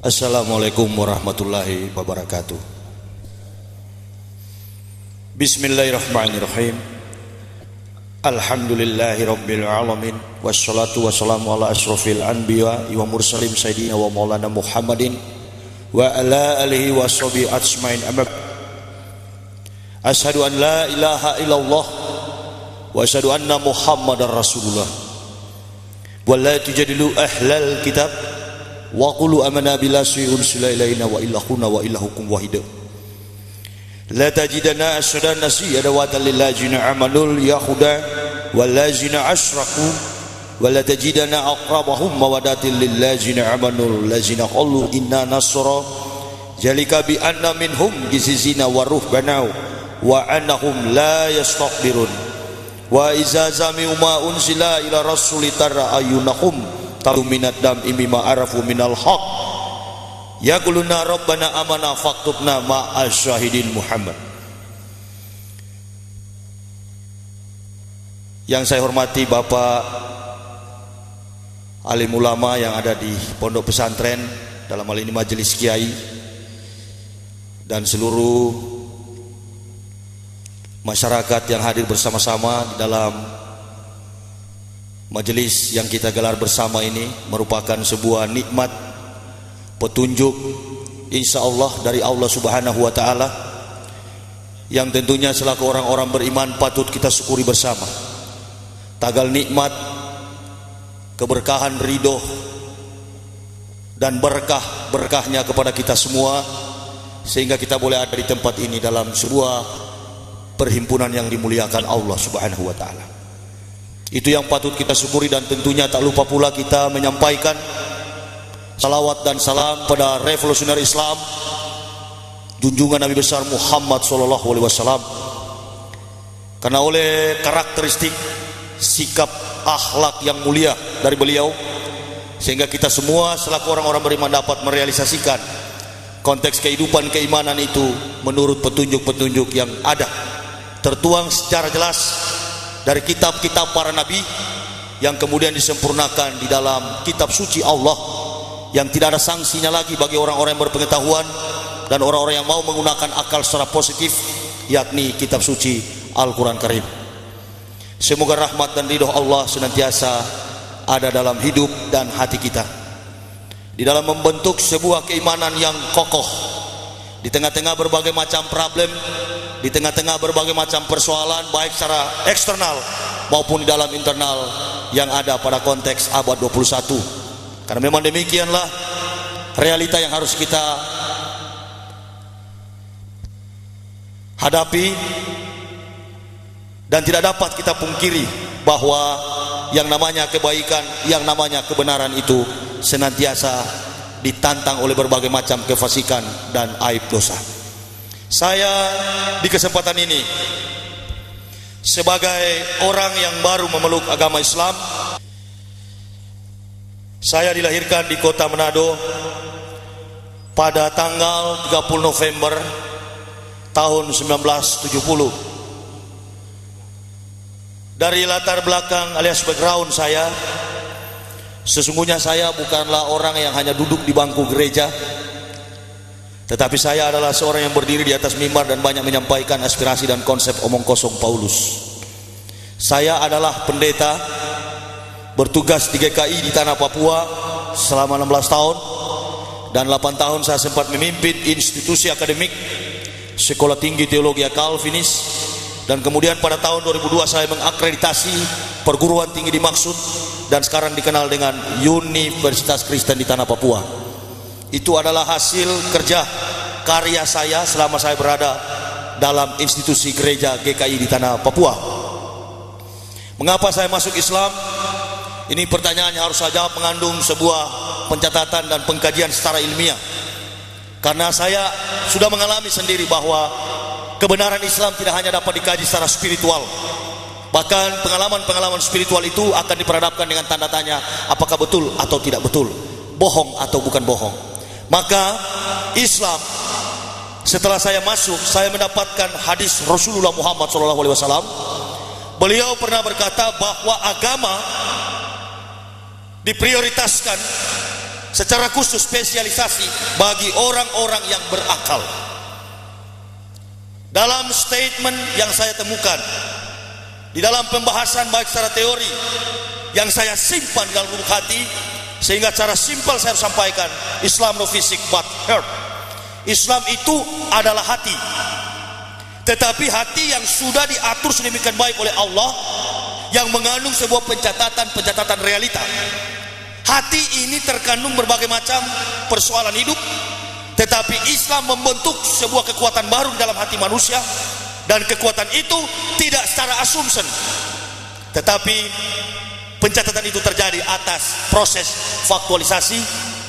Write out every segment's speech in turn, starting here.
Assalamualaikum warahmatullahi wabarakatuh. Bismillahirrahmanirrahim. Alhamdulillahi rabbil alamin. Wassalatu wassalamu ala asrofil anbiya wa mursalim sayyidina wa maulana Muhammadin wa ala alihi wa sahbihi ajmain. Asyhadu an la ilaha illallah wa asyhadu anna Muhammadar Rasulullah. Wa la tujadilu ahlal kitab wa qulu amanna billahi unsila ilaina wa ilahuna wa ilahukum wahid. La tajidana ashadan nasi adawatan lil ladzina amanul yahuda wal ladzina asyraku wa la tajidana aqrabahum mawaddatil lil ladzina amanul ladzina qalu inna nasra jalika bi anna minhum gizizina wa ruhbana wa annahum la yastakbirun wa iza zami'u ma unsila ila rasuli tara ayunahum taluminat dam imima arafu minal haq yaquluna rabbana amana faktubna ma'as syahidin Muhammad. Yang saya hormati Bapak alim ulama yang ada di pondok pesantren, dalam hal ini majelis kiai, dan seluruh masyarakat yang hadir bersama-sama di dalam majelis yang kita gelar bersama ini, merupakan sebuah nikmat petunjuk insyaallah dari Allah Subhanahu wa taala yang tentunya selaku orang-orang beriman patut kita syukuri bersama. Tagal nikmat, keberkahan, ridho dan berkahnya kepada kita semua, sehingga kita boleh ada di tempat ini dalam sebuah perhimpunan yang dimuliakan Allah Subhanahu wa taala. Itu yang patut kita syukuri, dan tentunya tak lupa pula kita menyampaikan salawat dan salam pada revolusioner Islam, junjungan Nabi besar Muhammad SAW, karena oleh karakteristik sikap akhlak yang mulia dari beliau, sehingga kita semua selaku orang-orang beriman dapat merealisasikan konteks kehidupan keimanan itu menurut petunjuk-petunjuk yang ada, tertuang secara jelas dari kitab-kitab para nabi yang kemudian disempurnakan di dalam kitab suci Allah yang tidak ada sanksinya lagi bagi orang-orang yang berpengetahuan dan orang-orang yang mau menggunakan akal secara positif, yakni kitab suci Al-Quran Karim. Semoga rahmat dan ridho Allah senantiasa ada dalam hidup dan hati kita, di dalam membentuk sebuah keimanan yang kokoh di tengah-tengah berbagai macam problem, di tengah-tengah berbagai macam persoalan baik secara eksternal maupun di dalam internal yang ada pada konteks abad 21. Karena memang demikianlah realita yang harus kita hadapi, dan tidak dapat kita pungkiri bahwa yang namanya kebaikan, yang namanya kebenaran itu senantiasa ditantang oleh berbagai macam kefasikan dan aib dosa. Saya di kesempatan ini sebagai orang yang baru memeluk agama Islam, saya dilahirkan di kota Manado pada tanggal 30 November tahun 1970. Dari latar belakang alias background saya, sesungguhnya saya bukanlah orang yang hanya duduk di bangku gereja, tetapi saya adalah seorang yang berdiri di atas mimbar dan banyak menyampaikan aspirasi dan konsep omong kosong Paulus. Saya adalah pendeta bertugas di GKI di tanah Papua selama 16 tahun, dan 8 tahun saya sempat memimpin institusi akademik Sekolah Tinggi Teologi Calvinis, dan kemudian pada tahun 2002 saya mengakreditasi perguruan tinggi dimaksud dan sekarang dikenal dengan Universitas Kristen di tanah Papua. Itu adalah hasil kerja karya saya selama saya berada dalam institusi gereja GKI di tanah Papua. Mengapa saya masuk Islam? Ini pertanyaan yang harus saya jawab mengandung sebuah pencatatan dan pengkajian secara ilmiah. Karena saya sudah mengalami sendiri bahwa kebenaran Islam tidak hanya dapat dikaji secara spiritual, bahkan pengalaman-pengalaman spiritual itu akan diperhadapkan dengan tanda tanya, apakah betul atau tidak betul, bohong atau bukan bohong. Maka Islam, setelah saya masuk, saya mendapatkan hadis Rasulullah Muhammad SAW. Beliau pernah berkata bahwa agama diprioritaskan secara khusus spesialisasi bagi orang-orang yang berakal. Dalam statement yang saya temukan, di dalam pembahasan baik secara teori yang saya simpan dalam lubuk hati, sehingga cara simpel saya sampaikan, Islam no fisik but heart. Islam itu adalah hati, tetapi hati yang sudah diatur sedemikian baik oleh Allah, yang mengandung sebuah pencatatan realita. Hati ini terkandung berbagai macam persoalan hidup, tetapi Islam membentuk sebuah kekuatan baru di dalam hati manusia, dan kekuatan itu tidak secara assumption, tetapi pencatatan itu terjadi atas proses faktualisasi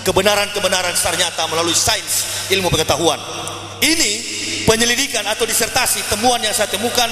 kebenaran-kebenaran secara nyata melalui sains ilmu pengetahuan. Ini penyelidikan atau disertasi temuan yang saya temukan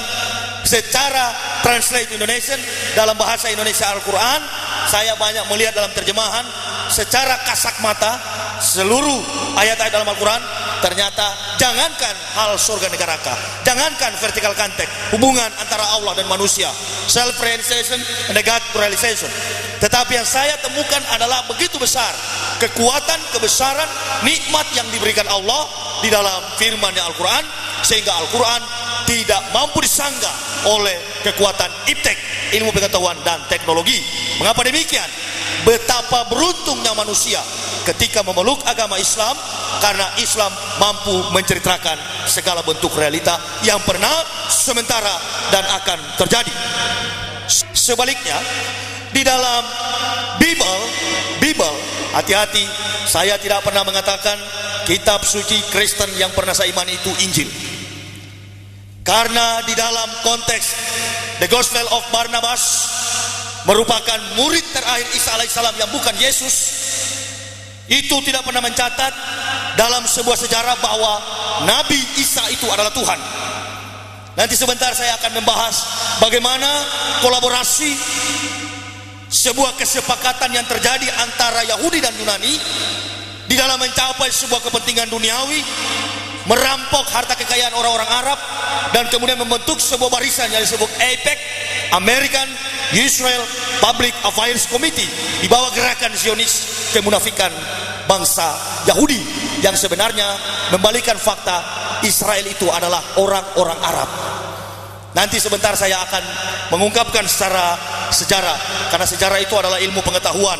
secara translate Indonesian dalam bahasa Indonesia Al-Quran. Saya banyak melihat dalam terjemahan secara kasat mata seluruh ayat-ayat dalam Al-Quran. Ternyata jangankan hal surga neraka, jangankan vertical contact, hubungan antara Allah dan manusia, self realization and God realization, tetapi yang saya temukan adalah begitu besar kekuatan, kebesaran, nikmat yang diberikan Allah di dalam firman-Nya Al-Quran, sehingga Al-Quran tidak mampu disangga oleh kekuatan iptek, ilmu pengetahuan dan teknologi. Mengapa demikian? Betapa beruntungnya manusia ketika memeluk agama Islam, karena Islam mampu menceritakan segala bentuk realita yang pernah, sementara, dan akan terjadi. Sebaliknya, di dalam Bible, hati-hati, saya tidak pernah mengatakan kitab suci Kristen yang pernah saya imani itu Injil. Karena di dalam konteks The Gospel of Barnabas merupakan murid terakhir Isa alaihissalam yang bukan Yesus, itu tidak pernah mencatat dalam sebuah sejarah bahwa Nabi Isa itu adalah Tuhan. Nanti sebentar saya akan membahas bagaimana kolaborasi sebuah kesepakatan yang terjadi antara Yahudi dan Yunani di dalam mencapai sebuah kepentingan duniawi, merampok harta kekayaan orang-orang Arab, dan kemudian membentuk sebuah barisan yang disebut AIPAC, American Israel Public Affairs Committee, di bawah gerakan Zionis kemunafikan bangsa Yahudi yang sebenarnya membalikan fakta Israel itu adalah orang-orang Arab. Nanti sebentar saya akan mengungkapkan secara sejarah, karena sejarah itu adalah ilmu pengetahuan,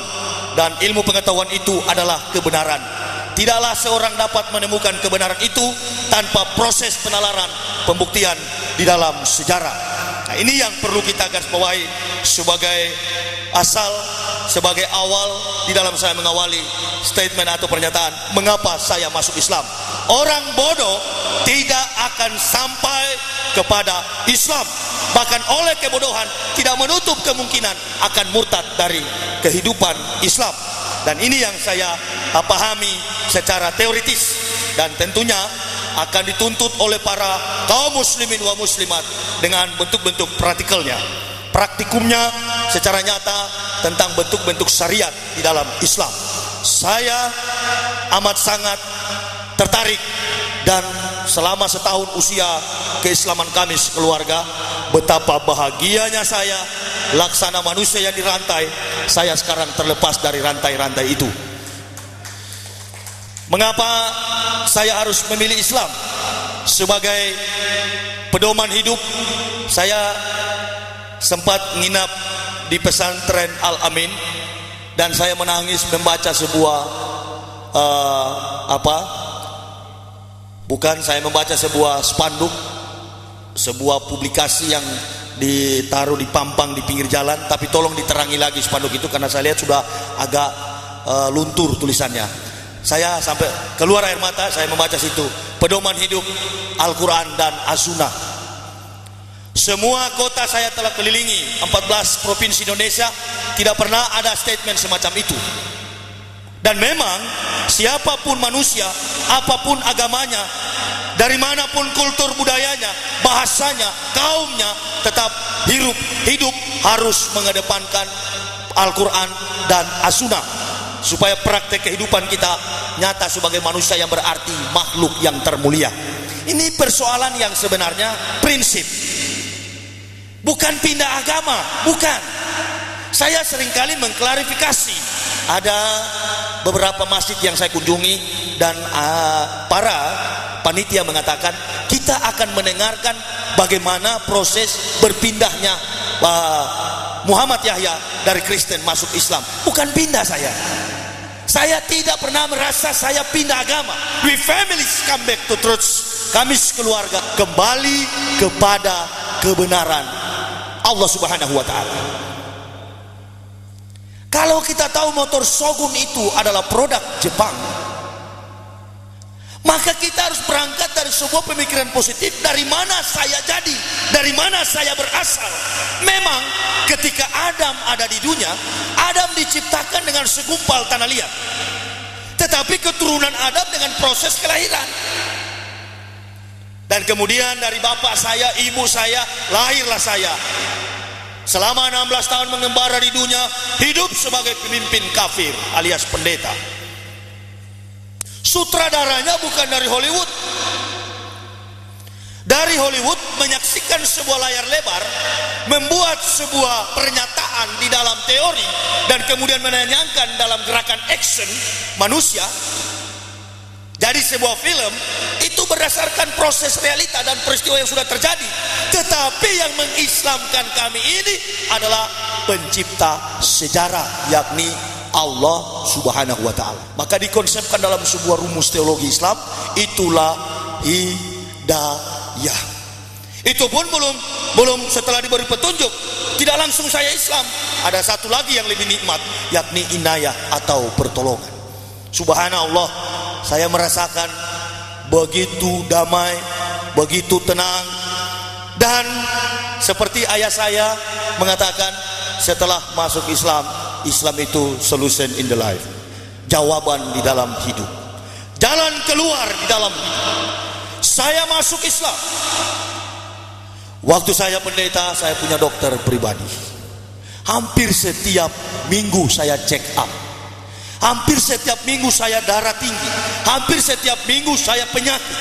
dan ilmu pengetahuan itu adalah kebenaran. Tidaklah seorang dapat menemukan kebenaran itu tanpa proses penalaran, pembuktian di dalam sejarah. Nah, ini yang perlu kita garis bawahi sebagai asal, sebagai awal di dalam saya mengawali statement atau pernyataan mengapa saya masuk Islam. Orang bodoh tidak akan sampai kepada Islam, bahkan oleh kebodohan tidak menutup kemungkinan akan murtad dari kehidupan Islam. Dan ini yang saya pahami secara teoritis, dan tentunya akan dituntut oleh para kaum muslimin wa muslimat dengan bentuk-bentuk praktikalnya, praktikumnya secara nyata tentang bentuk-bentuk syariat di dalam Islam. Saya amat sangat tertarik, dan selama setahun usia keislaman kami sekeluarga, betapa bahagianya saya laksana manusia yang dirantai. Saya sekarang terlepas dari rantai-rantai itu. Mengapa saya harus memilih Islam sebagai pedoman hidup? Saya sempat menginap di pesantren Al-Amin, dan saya menangis membaca sebuah saya membaca sebuah spanduk, sebuah publikasi yang ditaruh di pampang di pinggir jalan, tapi tolong diterangi lagi spanduk itu, karena saya lihat sudah agak luntur tulisannya. Saya sampai keluar air mata, saya membaca situ, pedoman hidup Al-Quran dan As-Sunnah. Semua kota saya telah kelilingi, 14 provinsi Indonesia, tidak pernah ada statement semacam itu. Dan memang siapapun manusia, apapun agamanya, dari manapun kultur budayanya, bahasanya, kaumnya, tetap hidup harus mengedepankan Al-Quran dan As-Sunnah, supaya praktek kehidupan kita nyata sebagai manusia yang berarti, makhluk yang termulia. Ini persoalan yang sebenarnya prinsip, bukan pindah agama, bukan. Saya seringkali mengklarifikasi, ada beberapa masjid yang saya kunjungi dan para panitia mengatakan kita akan mendengarkan bagaimana proses berpindahnya Muhammad Yahya dari Kristen masuk Islam. Bukan pindah saya. Saya tidak pernah merasa saya pindah agama. We families come back to truth. Kami sekeluarga kembali kepada kebenaran Allah Subhanahu wa taala. Kalau kita tahu motor Shogun itu adalah produk Jepang, maka kita harus berangkat dari sebuah pemikiran positif. Dari mana saya jadi, dari mana saya berasal. Memang ketika Adam ada di dunia, Adam diciptakan dengan segumpal tanah liat, tetapi keturunan Adam dengan proses kelahiran. Dan kemudian dari bapak saya, ibu saya, lahirlah saya. Selama 16 tahun mengembara di dunia, hidup sebagai pemimpin kafir alias pendeta. Sutradaranya bukan dari Hollywood. Dari Hollywood menyaksikan sebuah layar lebar, membuat sebuah pernyataan di dalam teori, dan kemudian menanyakan dalam gerakan action manusia. Jadi sebuah film itu berdasarkan proses realita dan peristiwa yang sudah terjadi. Tetapi yang mengislamkan kami ini adalah pencipta sejarah, yakni Allah Subhanahu wa ta'ala. Maka dikonsepkan dalam sebuah rumus teologi Islam, itulah hidayah. Itu pun belum setelah diberi petunjuk, tidak langsung saya Islam. Ada satu lagi yang lebih nikmat, yakni inayah atau pertolongan. Subhanallah, saya merasakan begitu damai, begitu tenang. Dan seperti ayah saya mengatakan, setelah masuk Islam, Islam itu solution in the life, jawaban di dalam hidup, jalan keluar di dalam hidup. Saya masuk Islam. Waktu saya pendeta, saya punya dokter pribadi. Hampir setiap minggu saya check up. Hampir setiap minggu saya darah tinggi. Hampir setiap minggu saya penyakit.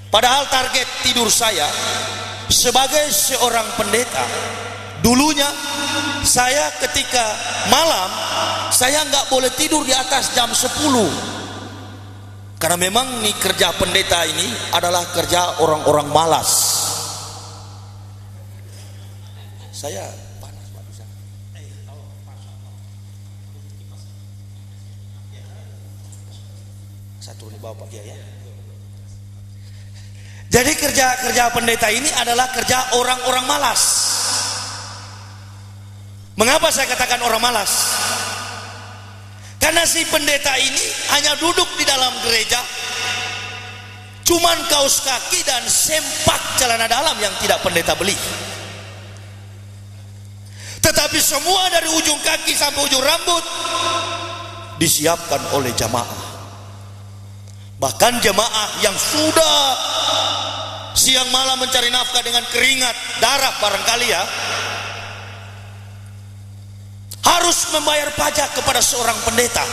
Padahal target tidur saya sebagai seorang pendeta, dulunya saya ketika malam saya nggak boleh tidur di atas jam 10. Karena memang nih kerja pendeta ini adalah kerja orang-orang malas. Saya satu nih bapak ya. Jadi kerja pendeta ini adalah kerja orang-orang malas. Mengapa saya katakan orang malas? Karena si pendeta ini hanya duduk di dalam gereja, cuman kaos kaki dan sempak celana dalam yang tidak pendeta beli. Tetapi semua dari ujung kaki sampai ujung rambut disiapkan oleh jamaah. Bahkan jemaah yang sudah siang malam mencari nafkah dengan keringat darah barangkali ya, harus membayar pajak kepada seorang pendeta.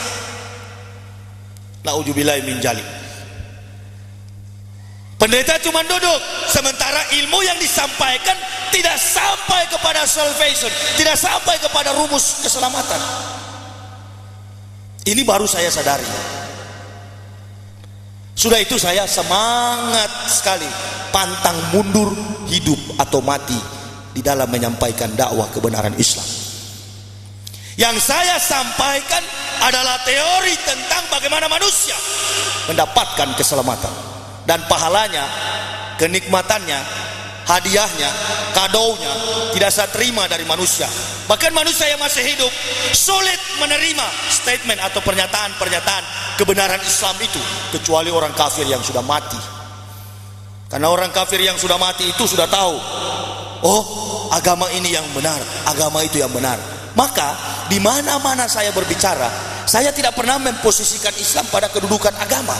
Na'udzubillahi min dzalik. Pendeta cuma duduk, sementara ilmu yang disampaikan tidak sampai kepada salvation, tidak sampai kepada rumus keselamatan. Ini baru saya sadari. Sudah itu saya semangat sekali, pantang mundur, hidup atau mati di dalam menyampaikan dakwah kebenaran Islam. Yang saya sampaikan adalah teori tentang bagaimana manusia mendapatkan keselamatan, dan pahalanya, kenikmatannya, hadiahnya, kadonya tidak saya terima dari manusia. Bahkan manusia yang masih hidup sulit menerima statement atau pernyataan-pernyataan kebenaran Islam itu, kecuali orang kafir yang sudah mati. Karena orang kafir yang sudah mati itu sudah tahu, oh agama ini yang benar, agama itu yang benar. Maka di mana-mana saya berbicara, saya tidak pernah memposisikan Islam pada kedudukan agama.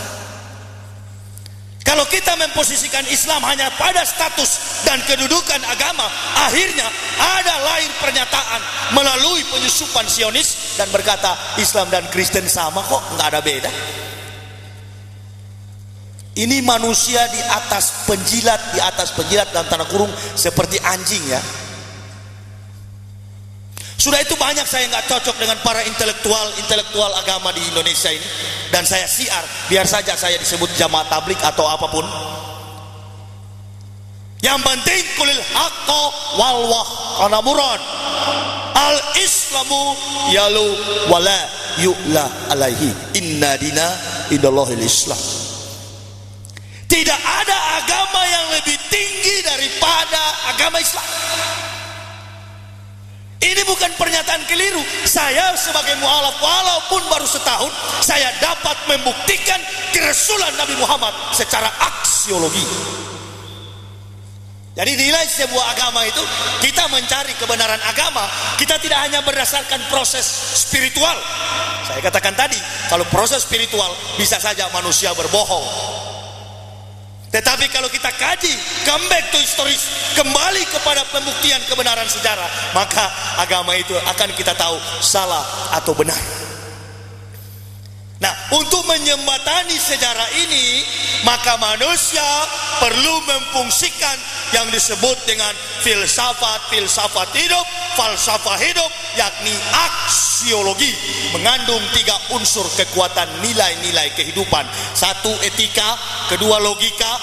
Kalau kita memposisikan Islam hanya pada status dan kedudukan agama, akhirnya ada lahir pernyataan melalui penyusupan Zionis dan berkata Islam dan Kristen sama kok, nggak ada beda. Ini manusia di atas penjilat dalam tanda kurung seperti anjing ya. Sudah itu banyak saya nggak cocok dengan para intelektual agama di Indonesia ini, dan saya siar, biar saja saya disebut jamaah tablik atau apapun. Yang penting kulil haqqo wal wah kana murad. Al Islamu yalu wala yu'la alaihi. Inna dina indallahil Islam. Tidak ada agama yang lebih tinggi daripada agama Islam. Ini bukan pernyataan keliru. Saya sebagai mualaf, walaupun baru setahun, saya dapat membuktikan kerasulan Nabi Muhammad secara aksiologi. Jadi nilai sebuah agama itu, kita mencari kebenaran agama, kita tidak hanya berdasarkan proses spiritual. Saya katakan tadi, kalau proses spiritual bisa saja manusia berbohong. Tetapi kalau kita kaji, come back to historis, kembali kepada pembuktian kebenaran sejarah, maka agama itu akan kita tahu salah atau benar. Nah, untuk menjembatani sejarah ini, maka manusia perlu memfungsikan yang disebut dengan filsafat hidup, falsafah hidup, yakni aksiologi, mengandung 3 unsur kekuatan nilai-nilai kehidupan. 1 etika, 2 logika,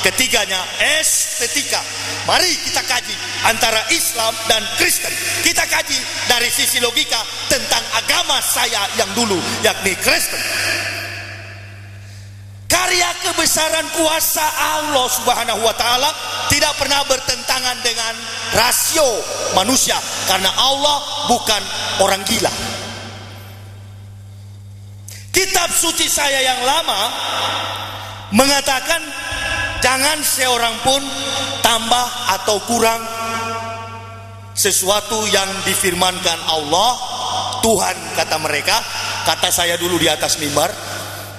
ketiganya estetika. Mari kita kaji antara Islam dan Kristen. Kita kaji dari sisi logika tentang agama saya yang dulu, yakni Kristen. Karya kebesaran kuasa Allah Subhanahu wa taala tidak pernah bertentangan dengan rasio manusia, karena Allah bukan orang gila. Kitab suci saya yang lama mengatakan jangan seorang pun tambah atau kurang sesuatu yang difirmankan Allah Tuhan, kata mereka. Kata saya dulu di atas mimbar,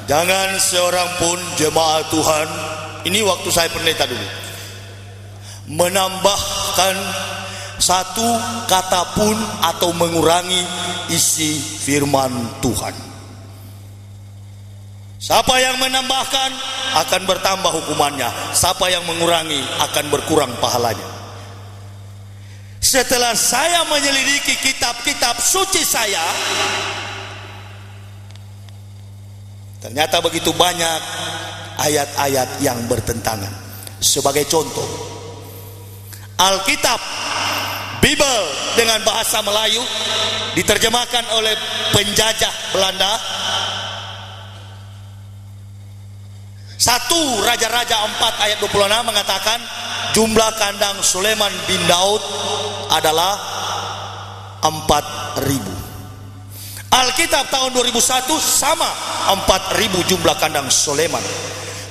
jangan seorang pun jemaah Tuhan, ini waktu saya pendeta dulu, menambahkan satu kata pun atau mengurangi isi firman Tuhan. Siapa yang menambahkan akan bertambah hukumannya, siapa yang mengurangi akan berkurang pahalanya. Setelah saya menyelidiki kitab-kitab suci saya, ternyata begitu banyak ayat-ayat yang bertentangan. Sebagai contoh, Alkitab, Bible dengan bahasa Melayu diterjemahkan oleh penjajah Belanda. 1 Raja-Raja 4 ayat 26 mengatakan jumlah kandang Sulaiman bin Daud adalah 4.000. Alkitab tahun 2001 sama 4.000 jumlah kandang Sulaiman.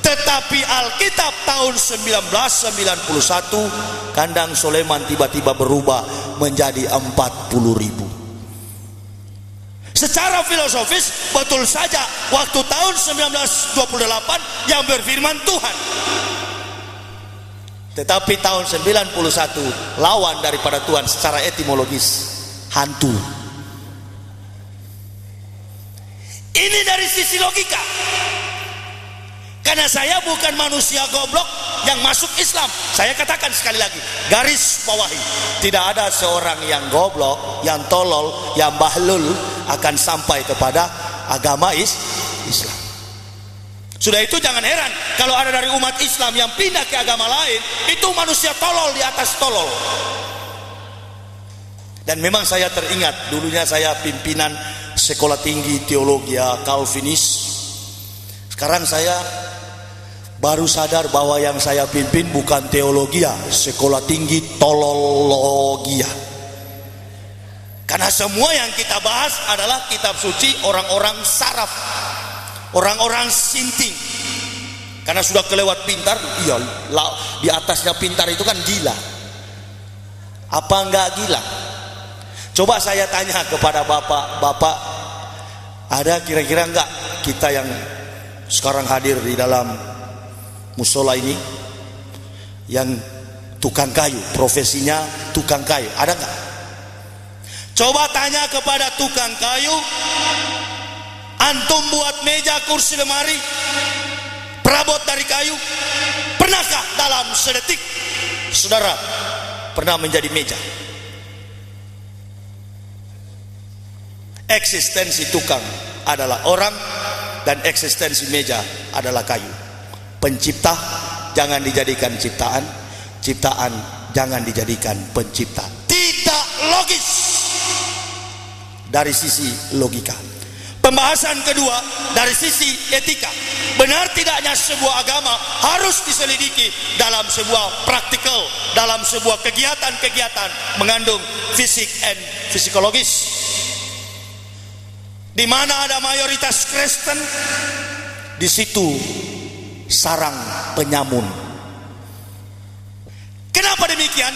Tetapi Alkitab tahun 1991 kandang Sulaiman tiba-tiba berubah menjadi 40.000. Secara filosofis betul saja waktu tahun 1928 yang berfirman Tuhan. Tetapi tahun 91 lawan daripada Tuhan secara etimologis, hantu. Ini dari sisi logika. Karena saya bukan manusia goblok yang masuk Islam. Saya katakan sekali lagi, garis bawahi, tidak ada seorang yang goblok, yang tolol, yang bahlul akan sampai kepada agama Islam. Sudah itu jangan heran kalau ada dari umat Islam yang pindah ke agama lain, itu manusia tolol di atas tolol. Dan memang saya teringat dulunya saya pimpinan sekolah tinggi teologi Calvinis. Sekarang saya baru sadar bahwa yang saya pimpin bukan teologi, sekolah tinggi tolologia. Karena semua yang kita bahas adalah kitab suci orang-orang saraf, orang-orang sinting. Karena sudah kelewat pintar, iya, di atasnya pintar itu kan gila. Apa enggak gila? Coba saya tanya kepada bapak-bapak, ada kira-kira enggak kita yang sekarang hadir di dalam musola ini yang tukang kayu, profesinya tukang kayu, ada enggak? Coba tanya kepada tukang kayu, antum buat meja, kursi, lemari, perabot dari kayu, pernahkah dalam sedetik saudara pernah menjadi meja? Eksistensi tukang adalah orang, dan eksistensi meja adalah kayu. Pencipta jangan dijadikan ciptaan, ciptaan jangan dijadikan pencipta. Tidak logis dari sisi logika. Pembahasan kedua dari sisi etika. Benar tidaknya sebuah agama harus diselidiki dalam sebuah praktikal, dalam sebuah kegiatan-kegiatan mengandung fisik and psikologis. Di mana ada mayoritas Kristen, di situ sarang penyamun. Kenapa demikian?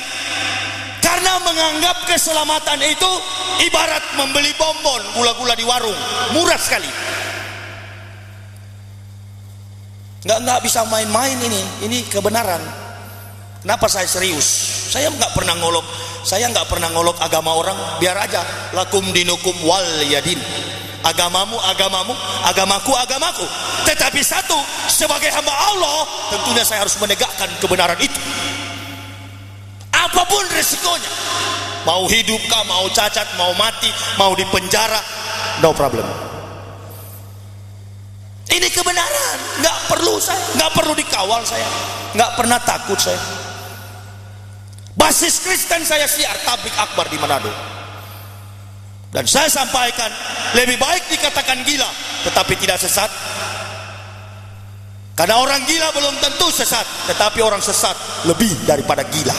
Karena menganggap keselamatan itu ibarat membeli bonbon gula-gula di warung, murah sekali. Nggak bisa main-main ini kebenaran. Kenapa saya serius? Saya nggak pernah ngolok agama orang. Biar aja, lakum dinukum wal yadin. Agamamu agamamu, agamaku agamaku. Tetapi satu, sebagai hamba Allah, tentunya saya harus menegakkan kebenaran itu. Apapun resikonya, mau hidup kah, mau cacat, mau mati, mau dipenjara, no problem. Ini kebenaran, nggak perlu dikawal saya, nggak pernah takut saya. Basis Kristen saya siar tablik akbar di Manado, dan saya sampaikan lebih baik dikatakan gila tetapi tidak sesat, karena orang gila belum tentu sesat, tetapi orang sesat lebih daripada gila.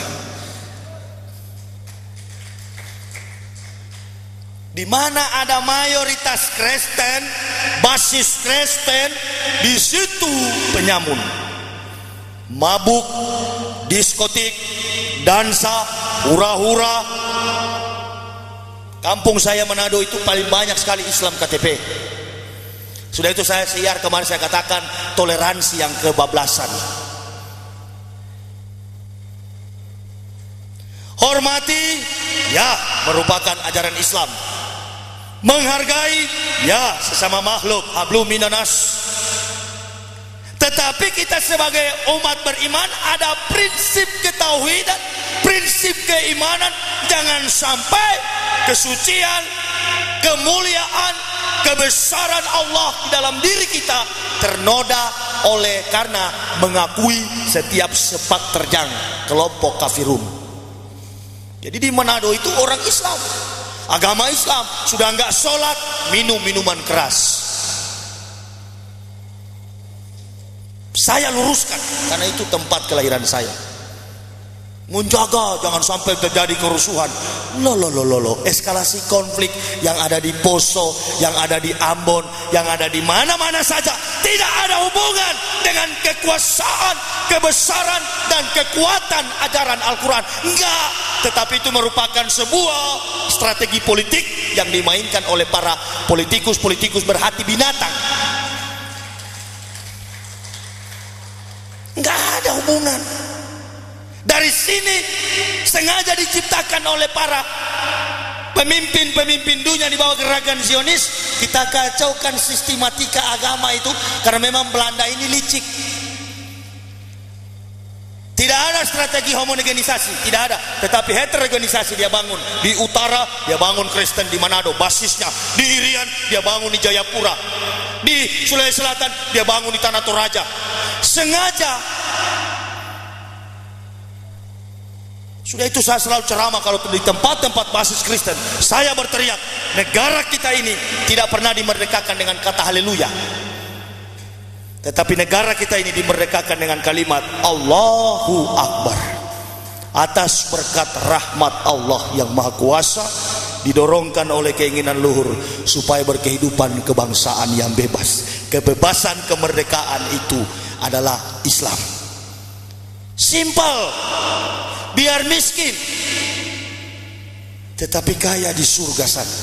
Di mana ada mayoritas Kristen, basis Kristen, di situ penyamun, mabuk, diskotik, dansa, hura-hura. Kampung saya Manado itu paling banyak sekali Islam KTP. Sudah itu saya siar kemarin, saya katakan toleransi yang kebablasan. Hormati, ya, merupakan ajaran Islam. Menghargai, ya, sesama makhluk, hablum minanas. Tetapi kita sebagai umat beriman ada prinsip ketauhidan, prinsip keimanan. Jangan sampai kesucian, kemuliaan, kebesaran Allah di dalam diri kita ternoda oleh karena mengakui setiap sepak terjang kelompok kafirun. Jadi di Manado itu orang Islam, agama Islam, sudah enggak sholat, minum minuman keras. Saya luruskan karena itu tempat kelahiran saya. Menjaga jangan sampai terjadi kerusuhan. Eskalasi konflik yang ada di Poso, yang ada di Ambon, yang ada di mana-mana saja tidak ada hubungan dengan kekuasaan, kebesaran dan kekuatan ajaran Al-Quran. Enggak, tetapi itu merupakan sebuah strategi politik yang dimainkan oleh para politikus berhati binatang. Enggak ada hubungan. Dari sini sengaja diciptakan oleh para pemimpin dunia di bawah gerakan Zionis. Kita kacaukan sistematika agama itu karena memang Belanda ini licik. Tidak ada strategi homogenisasi, tidak ada. Tetapi heterogenisasi dia bangun. Di utara dia bangun Kristen di Manado, basisnya. Di Irian dia bangun di Jayapura. Di Sulawesi Selatan dia bangun di Tanah Toraja. Sengaja. Sudah itu saya selalu ceramah kalau di tempat-tempat basis Kristen. Saya berteriak, negara kita ini tidak pernah dimerdekakan dengan kata haleluya. Tetapi negara kita ini dimerdekakan dengan kalimat Allahu Akbar. Atas berkat rahmat Allah yang Maha Kuasa, didorongkan oleh keinginan luhur supaya berkehidupan kebangsaan yang bebas. Kebebasan kemerdekaan itu adalah Islam. Simple. Biar miskin tetapi kaya di surga sana.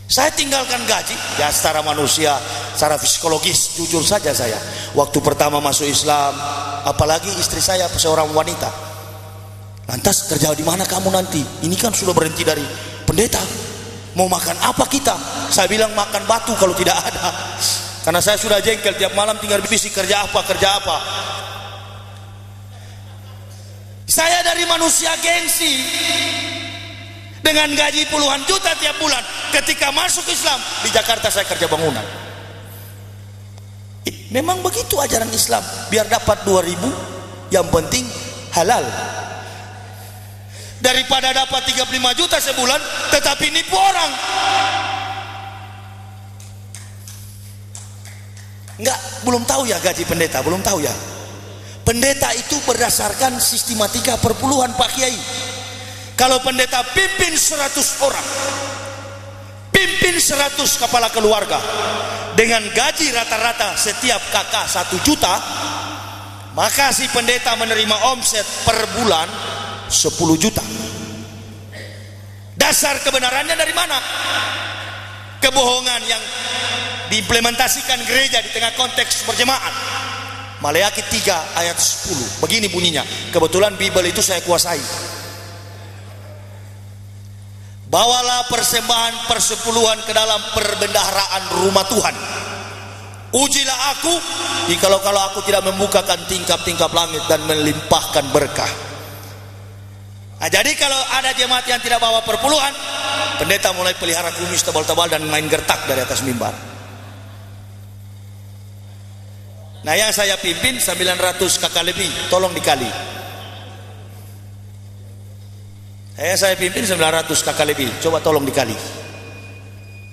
Saya tinggalkan gaji ya, secara manusia, secara psikologis, jujur saja saya waktu pertama masuk Islam, apalagi istri saya seorang wanita. Lantas kerja di mana kamu nanti? Ini kan sudah berhenti dari pendeta. Mau makan apa kita? Saya bilang makan batu kalau tidak ada. Karena saya sudah jengkel tiap malam tinggal bisik kerja apa. Saya dari manusia gengsi. dengan gaji puluhan juta tiap bulan. Ketika masuk Islam, di Jakarta saya kerja bangunan. Memang begitu ajaran Islam, biar dapat 2.000, yang penting halal, daripada dapat 35 juta sebulan tetapi nipu orang. Enggak, belum tahu ya gaji pendeta, belum tahu ya. Pendeta itu berdasarkan sistematika perpuluhan Pak Kiai. Kalau pendeta pimpin 100 orang, pimpin 100 kepala keluarga, dengan gaji rata-rata setiap kakak 1 juta, maka si pendeta menerima omset per bulan 10 juta. Dasar kebenarannya dari mana? Kebohongan yang diimplementasikan gereja di tengah konteks berjemaat. Maleakhi 3 ayat 10. Begini bunyinya. Kebetulan Bible itu saya kuasai. Bawalah persembahan persepuluhan ke dalam perbendaharaan rumah Tuhan. Ujilah aku, jikalau aku tidak membukakan tingkap-tingkap langit dan melimpahkan berkah. Nah, jadi kalau ada jemaat yang tidak bawa perpuluhan, pendeta mulai pelihara kumis tebal-tebal dan main gertak dari atas mimbar. Nah, yang saya pimpin 900 kakak lebih, tolong dikali. Saya pimpin 900 kakak lebih, coba tolong dikali.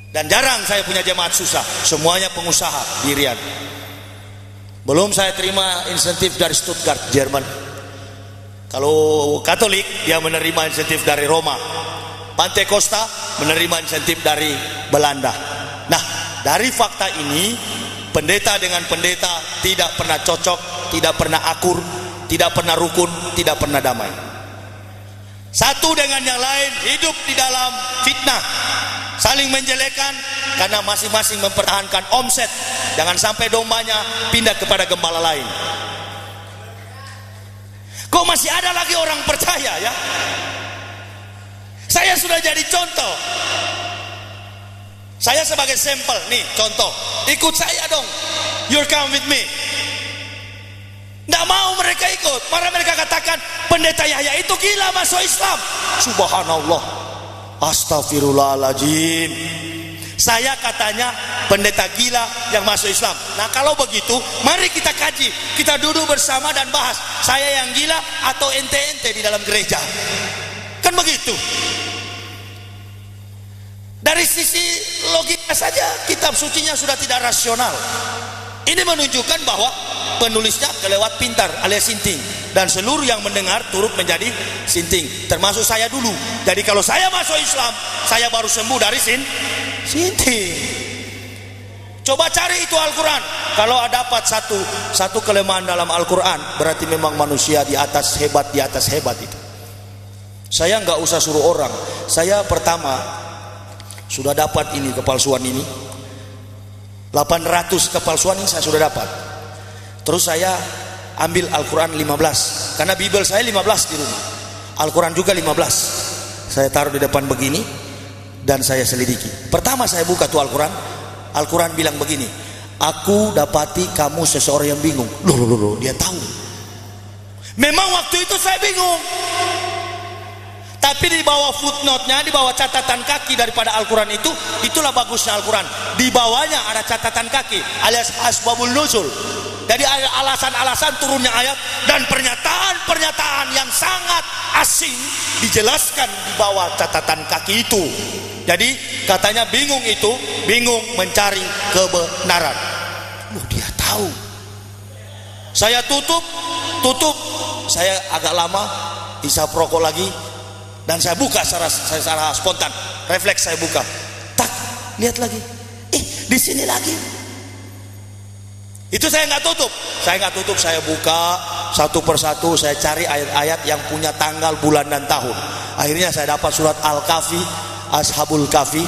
Dan jarang saya punya jemaat susah, semuanya pengusaha di Riyadh. Belum saya terima insentif dari Stuttgart, Jerman. Kalau Katolik dia menerima insentif dari Roma. Pantai Costa menerima insentif dari Belanda. Nah, dari fakta ini, pendeta dengan pendeta tidak pernah cocok, tidak pernah akur, tidak pernah rukun, tidak pernah damai. Satu dengan yang lain hidup di dalam fitnah, saling menjelekan karena masing-masing mempertahankan omset. Jangan sampai dombanya pindah kepada gembala lain. Kok masih ada lagi orang percaya ya? Saya sudah jadi contoh. Saya sebagai sampel, nih contoh. Ikut saya dong. You come with me. Nggak mau mereka ikut. Para mereka katakan pendeta Yahya itu gila masuk Islam. Subhanallah. Astagfirullahaladzim. Saya katanya pendeta gila yang masuk Islam. Nah, kalau begitu mari kita kaji, kita duduk bersama dan bahas, saya yang gila atau ente-ente di dalam gereja. Kan begitu. Dari sisi logika saja kitab sucinya sudah tidak rasional. Ini menunjukkan bahwa penulisnya kelewat pintar alias sinting, dan seluruh yang mendengar turut menjadi sinting, termasuk saya dulu. Jadi kalau saya masuk Islam, saya baru sembuh dari sinting. Coba cari itu Al-Quran. Kalau dapat satu kelemahan dalam Al-Quran, berarti memang manusia di atas hebat itu. Saya nggak usah suruh orang. Saya pertama sudah dapat ini kepalsuan ini. 800 kepalsuan ini saya sudah dapat. Terus saya ambil Al-Quran 15, karena Bible saya 15 di rumah, Al-Quran juga 15. Saya taruh di depan begini dan saya selidiki. Pertama saya buka tuh Al-Quran bilang begini, aku dapati kamu seseorang yang bingung. Loh, dia tahu. Memang waktu itu saya bingung, tapi di bawah footnote-nya, di bawah catatan kaki daripada Al-Quran itu, itulah bagusnya Al-Quran. Di bawahnya ada catatan kaki alias asbabul nuzul. Jadi ada alasan-alasan turunnya ayat dan pernyataan-pernyataan yang sangat asing dijelaskan di bawah catatan kaki itu. Jadi katanya bingung mencari kebenaran. Dia tahu. Saya tutup. Saya agak lama isap rokok lagi dan saya buka secara spontan, refleks saya buka. Tak, lihat lagi. Di sini lagi. Itu saya nggak tutup, saya buka satu persatu, saya cari ayat-ayat yang punya tanggal, bulan dan tahun. Akhirnya saya dapat surat Al-Kahfi, Ashabul Kahfi.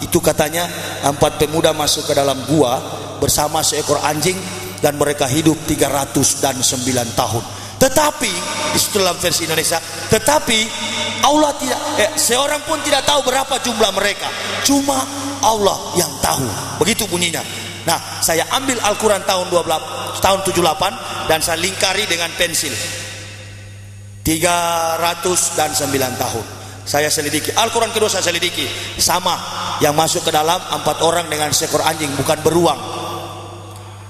Itu katanya 4 pemuda masuk ke dalam gua bersama seekor anjing dan mereka hidup 309 tahun. Tetapi di dalam versi Indonesia, tetapi Allah tidak, seorang pun tidak tahu berapa jumlah mereka. Cuma Allah yang tahu. Begitu bunyinya. Nah, saya ambil Al-Quran tahun 78 dan saya lingkari dengan pensil 309 tahun. Saya selidiki. Al-Quran kedua saya selidiki, sama. Yang masuk ke dalam 4 orang dengan seekor anjing, bukan beruang.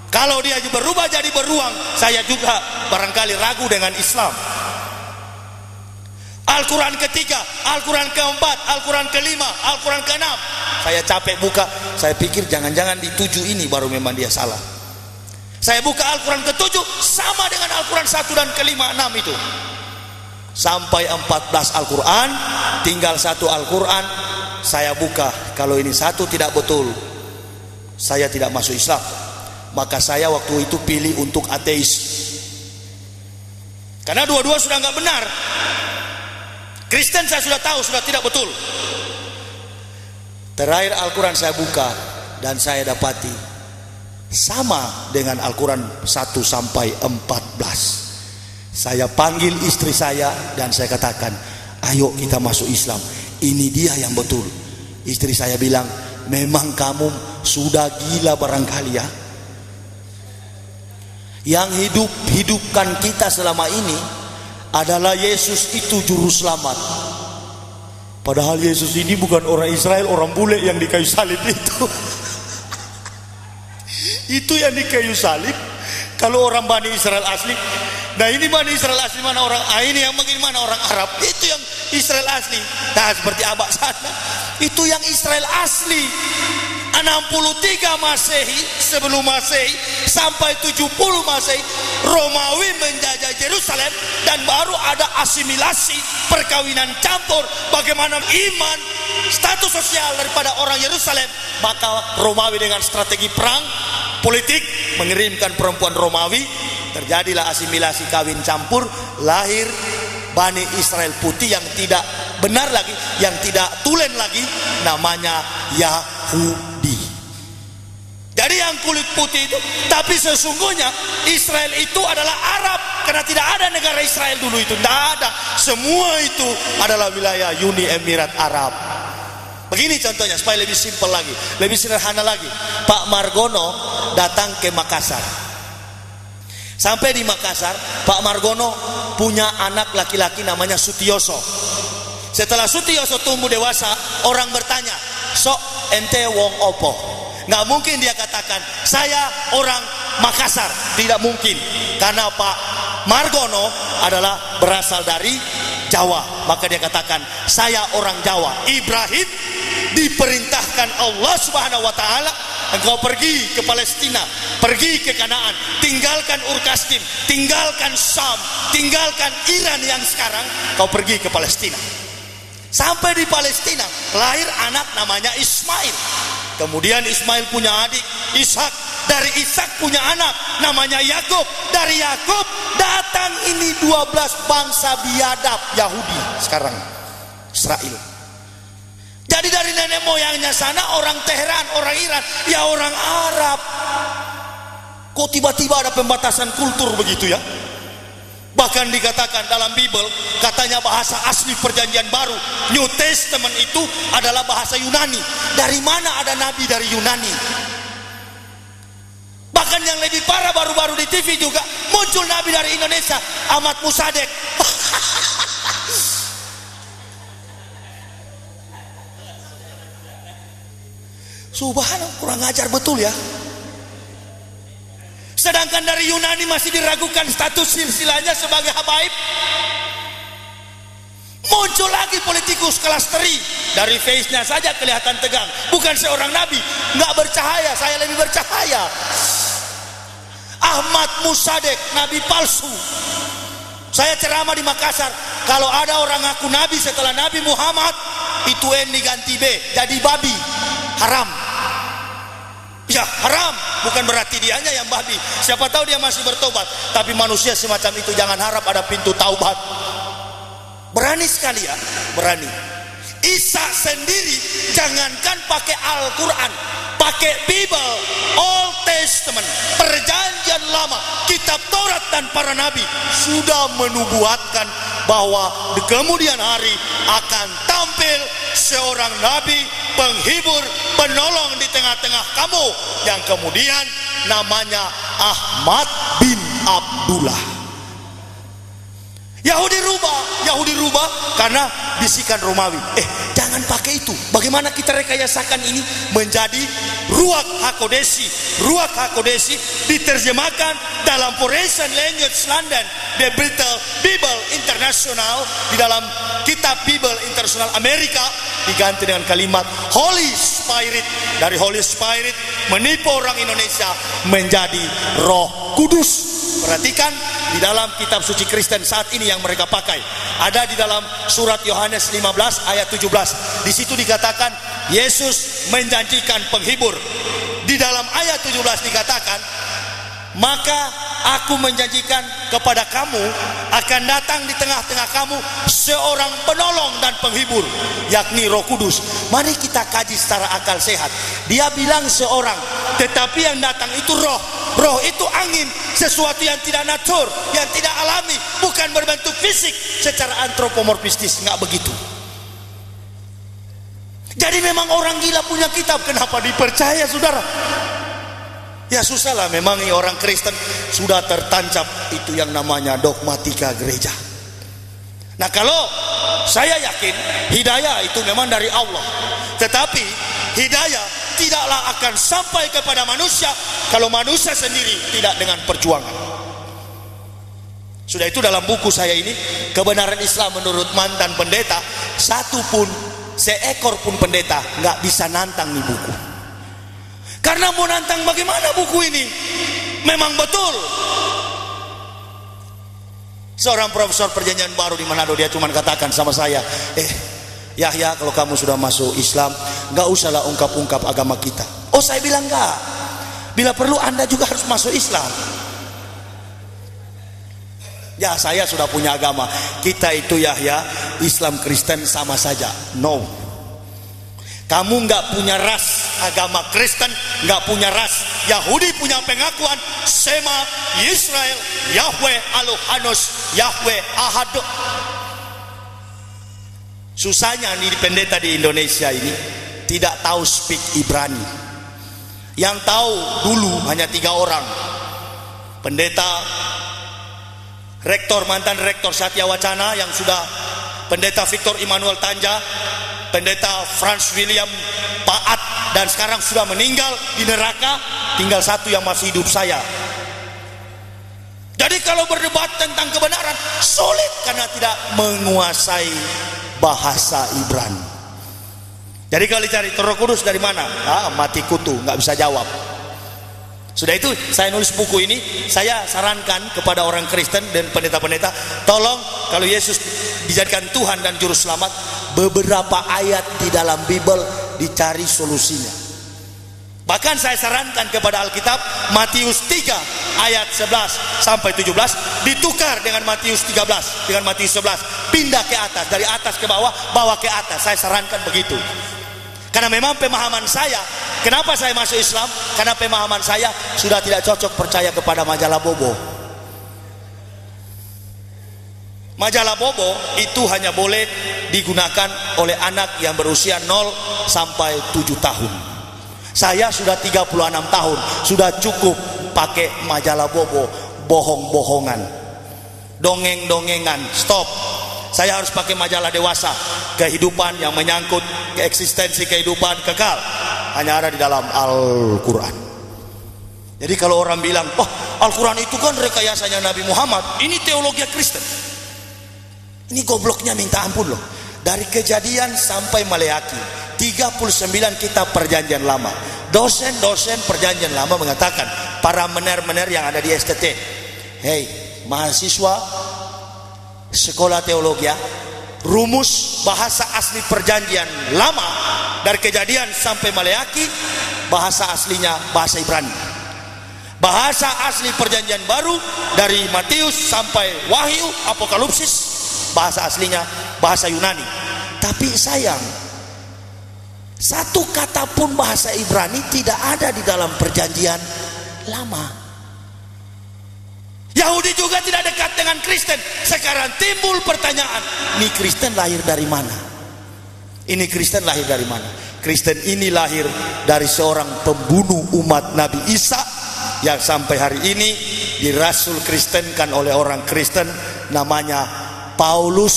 Kalau dia berubah jadi beruang, saya juga barangkali ragu dengan Islam. Al-Quran ketiga, Al-Quran keempat, Al-Quran kelima, Al-Quran keenam. Saya capek buka, saya pikir jangan-jangan di 7 ini baru memang dia salah. Saya buka Al-Quran ke-7 sama dengan Al-Quran 1 dan kelima, 6 itu. Sampai 14 Al-Quran, tinggal 1 Al-Quran. Saya buka, kalau ini 1 tidak betul, saya tidak masuk Islam. Maka saya waktu itu pilih untuk ateis, karena dua-dua sudah nggak benar. Kristen saya sudah tahu sudah tidak betul. Terakhir Al-Quran saya buka dan saya dapati sama dengan Al-Quran 1 sampai 14. Saya panggil istri saya dan saya katakan, ayo kita masuk Islam, ini dia yang betul. Istri saya bilang, memang kamu sudah gila barangkali ya. Yang hidupkan kita selama ini adalah Yesus itu juru selamat. Padahal Yesus ini bukan orang Israel, orang bule yang di kayu salib itu. Itu yang di kayu salib. Kalau orang Bani Israel asli, nah ini Bani Israel asli mana orang? Ini yang bagaimana orang Arab? Itu yang Israel asli. Nah seperti abak sana, itu yang Israel asli. 63 Masehi, sebelum Masehi sampai 70 Masehi, Romawi menjajah Yerusalem, dan baru ada asimilasi, perkawinan campur. Bagaimana iman, status sosial daripada orang Yerusalem, maka Romawi dengan strategi perang politik mengirimkan perempuan Romawi, terjadilah asimilasi, kawin campur, lahir Bani Israel putih yang tidak benar lagi, yang tidak tulen lagi, namanya Yahudi. Jadi yang kulit putih itu, tapi sesungguhnya Israel itu adalah Arab, karena tidak ada negara Israel dulu itu, tidak ada. Semua itu adalah wilayah Uni Emirat Arab. Begini contohnya supaya lebih simpel lagi, lebih sederhana lagi. Pak Margono datang ke Makassar. Sampai di Makassar, Pak Margono punya anak laki-laki namanya Sutioso. Setelah Sutioso tumbuh dewasa, orang bertanya, sok ente wong opo? Nggak mungkin dia katakan saya orang Makassar, tidak mungkin, karena Pak Margono adalah berasal dari Jawa. Maka dia katakan saya orang Jawa. Ibrahim diperintahkan Allah Subhanahu wa taala, engkau pergi ke Palestina, pergi ke Kanaan, tinggalkan Ur Kasdim, tinggalkan Syam, tinggalkan Iran yang sekarang, kau pergi ke Palestina. Sampai di Palestina lahir anak namanya Ismail. Kemudian Ismail punya adik Ishak, dari Ishak punya anak namanya Yakub, dari Yakub datang ini 12 bangsa biadab Yahudi sekarang, Israel. Jadi dari nenek moyangnya sana orang Teheran, orang Iran, ya orang Arab. Kok tiba-tiba ada pembatasan kultur begitu ya? Bahkan dikatakan dalam Bible, katanya bahasa asli perjanjian baru, New Testament itu adalah bahasa Yunani. Dari mana ada nabi dari Yunani? Bahkan yang lebih parah, baru-baru di TV juga muncul nabi dari Indonesia, Ahmad Musadek. Subhanallah, kurang ajar betul ya. Sedangkan dari Yunani masih diragukan status silsilahnya sebagai habaib. Muncul lagi politikus kelas teri, dari face-nya saja kelihatan tegang, bukan seorang nabi, nggak bercahaya, saya lebih bercahaya. Ahmad Musadek, nabi palsu. Saya ceramah di Makassar, kalau ada orang ngaku nabi setelah Nabi Muhammad, itu N diganti B jadi babi, haram. Ya haram, bukan berarti dianya yang babi. Siapa tahu dia masih bertobat. Tapi manusia semacam itu jangan harap ada pintu taubat. Berani sekali ya, berani. Isa sendiri jangankan pakai Al-Quran, pakai Bible, Old Testament, perjanjian lama, kitab Taurat dan para nabi sudah menubuatkan bahwa di kemudian hari akan tampil seorang nabi, penghibur, penolong di tengah-tengah kamu, yang kemudian namanya Ahmad bin Abdullah. Yahudi rubah karena bisikan Romawi. Jangan pakai itu. Bagaimana kita rekayasakan ini menjadi Ruach HaKodesi. Ruach HaKodesi diterjemahkan dalam Forensic Language London, The Bible International, di dalam kitab Bible International Amerika diganti dengan kalimat Holy Spirit. Dari Holy Spirit menipu orang Indonesia menjadi Roh Kudus. Perhatikan di dalam kitab suci Kristen saat ini yang mereka pakai, ada di dalam surat Yohanes 15 ayat 17. Di situ dikatakan Yesus menjanjikan penghibur. Di dalam ayat 17 dikatakan, maka aku menjanjikan kepada kamu akan datang di tengah-tengah kamu seorang penolong dan penghibur, yakni Roh Kudus. Mari kita kaji secara akal sehat. Dia bilang seorang, tetapi yang datang itu roh. Roh itu angin, sesuatu yang tidak natur, yang tidak alami, bukan berbentuk fisik secara antropomorfistis, nggak begitu. Jadi memang orang gila punya kitab, kenapa dipercaya, saudara? Ya susahlah, memang orang Kristen sudah tertancap itu yang namanya dogmatika gereja. Nah, kalau saya yakin hidayah itu memang dari Allah, tetapi hidayah tidaklah akan sampai kepada manusia kalau manusia sendiri tidak dengan perjuangan. Sudah itu dalam buku saya ini, Kebenaran Islam menurut mantan pendeta, seekor pun pendeta nggak bisa nantang nih buku. Karena mau nantang bagaimana buku ini? Memang betul. Seorang profesor perjanjian baru di Manado, dia cuma katakan sama saya, Yahya, kalau kamu sudah masuk Islam, nggak usahlah ungkap-ungkap agama kita. Oh, saya bilang nggak. Bila perlu Anda juga harus masuk Islam. Ya, saya sudah punya agama. Kita itu Yahya, Islam Kristen sama saja. No. Kamu nggak punya ras agama Kristen, nggak punya ras. Yahudi punya pengakuan Shema Yisrael, Yahweh Elohim, Yahweh Ahad. Susahnya nih pendeta di Indonesia ini tidak tahu speak Ibrani. Yang tahu dulu hanya 3 orang. Pendeta rektor, mantan rektor Satya Wacana yang sudah, pendeta Victor Immanuel Tanja, pendeta Franz William Paat, dan sekarang sudah meninggal di neraka. Tinggal satu yang masih hidup, saya. Jadi kalau berdebat tentang kebenaran sulit karena tidak menguasai bahasa Ibrani. Jadi kalau dicari Roh Kudus dari mana? Mati kutu, nggak bisa jawab. Sudah itu saya nulis buku ini, saya sarankan kepada orang Kristen dan pendeta-pendeta, tolong kalau Yesus dijadikan Tuhan dan Juru Selamat, beberapa ayat di dalam Bible dicari solusinya. Bahkan saya sarankan kepada Alkitab, Matius 3 ayat 11 sampai 17 ditukar dengan Matius 13, dengan Matius 11, pindah ke atas, dari atas ke bawah, bawah ke atas. Saya sarankan begitu. Karena memang pemahaman saya, kenapa saya masuk Islam? Karena pemahaman saya sudah tidak cocok percaya kepada majalah Bobo. Majalah Bobo itu hanya boleh digunakan oleh anak yang berusia 0 sampai 7 tahun. Saya sudah 36 tahun, sudah cukup pakai majalah Bobo, bohong-bohongan, dongeng-dongengan, stop. Saya harus pakai majalah dewasa, kehidupan yang menyangkut eksistensi kehidupan kekal, hanya ada di dalam Al-Quran. Jadi kalau orang bilang, oh Al-Quran itu kan rekayasanya Nabi Muhammad, ini teologi Kristen. Ini gobloknya minta ampun loh. Dari Kejadian sampai Maleaki, 39 kitab perjanjian lama. Dosen-dosen perjanjian lama mengatakan, para mener-mener yang ada di STT, hei mahasiswa sekolah teologi, rumus bahasa asli perjanjian lama dari Kejadian sampai Maleaki, bahasa aslinya bahasa Ibrani. Bahasa asli perjanjian baru dari Matius sampai Wahyu, Apokalipsis, bahasa aslinya bahasa Yunani. Tapi sayang, satu kata pun bahasa Ibrani tidak ada di dalam perjanjian lama. Yahudi juga tidak dekat dengan Kristen. Sekarang timbul pertanyaan, ini Kristen lahir dari mana? Ini Kristen lahir dari mana? Kristen ini lahir dari seorang pembunuh umat Nabi Isa yang sampai hari ini dirasul Kristenkan oleh orang Kristen, namanya Paulus.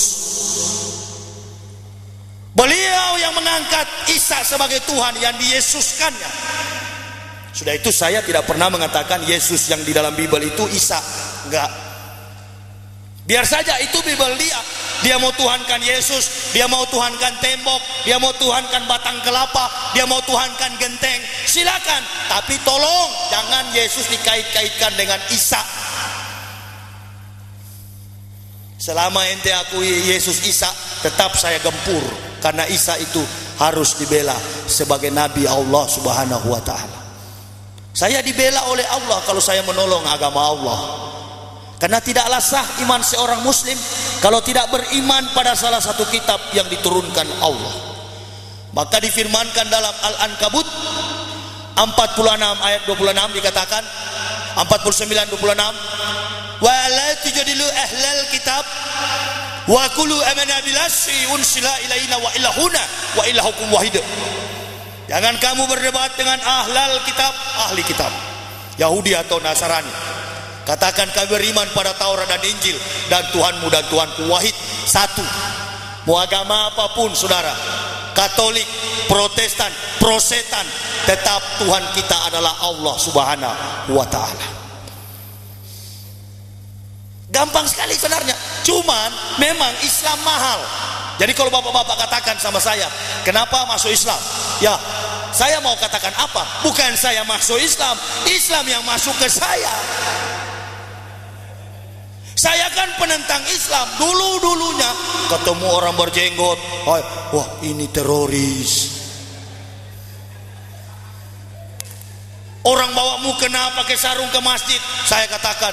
Beliau yang mengangkat Isa sebagai Tuhan, yang diyesuskannya. Sudah itu saya tidak pernah mengatakan Yesus yang di dalam Bible itu Isa. Enggak. Biar saja itu Bible dia. Dia mau tuhankan Yesus, dia mau tuhankan tembok, dia mau tuhankan batang kelapa, dia mau tuhankan genteng. Silakan, tapi tolong jangan Yesus dikait-kaitkan dengan Isa. Selama ente akui Yesus Isa, tetap saya gempur, karena Isa itu harus dibela sebagai nabi Allah Subhanahu wa taala. Saya dibela oleh Allah kalau saya menolong agama Allah. Karena tidaklah sah iman seorang muslim kalau tidak beriman pada salah satu kitab yang diturunkan Allah. Maka difirmankan dalam Al-Ankabut 46 ayat 26 dikatakan, 49 26, wa la tujadilu ahlal kitab wa qulu amanna billahi unsila ilaina wa ilahuna wa ilahukum wahid. Jangan kamu berdebat dengan ahlal kitab, ahli kitab Yahudi atau Nasrani. Katakan kami beriman pada Taurat dan Injil, dan Tuhanmu dan Tuhanku wahid, satu. Mau agama apapun saudara, Katolik, Protestan, Prosetan, tetap Tuhan kita adalah Allah Subhanahu wa taala. Gampang sekali sebenarnya. Cuman memang Islam mahal. Jadi kalau bapak-bapak katakan sama saya, kenapa masuk Islam? Ya, saya mau katakan apa? Bukan saya masuk Islam, Islam yang masuk ke saya. Saya kan penentang Islam. Dulu-dulunya ketemu orang berjenggot, wah ini teroris. Orang bawa mukena pakai sarung ke masjid, saya katakan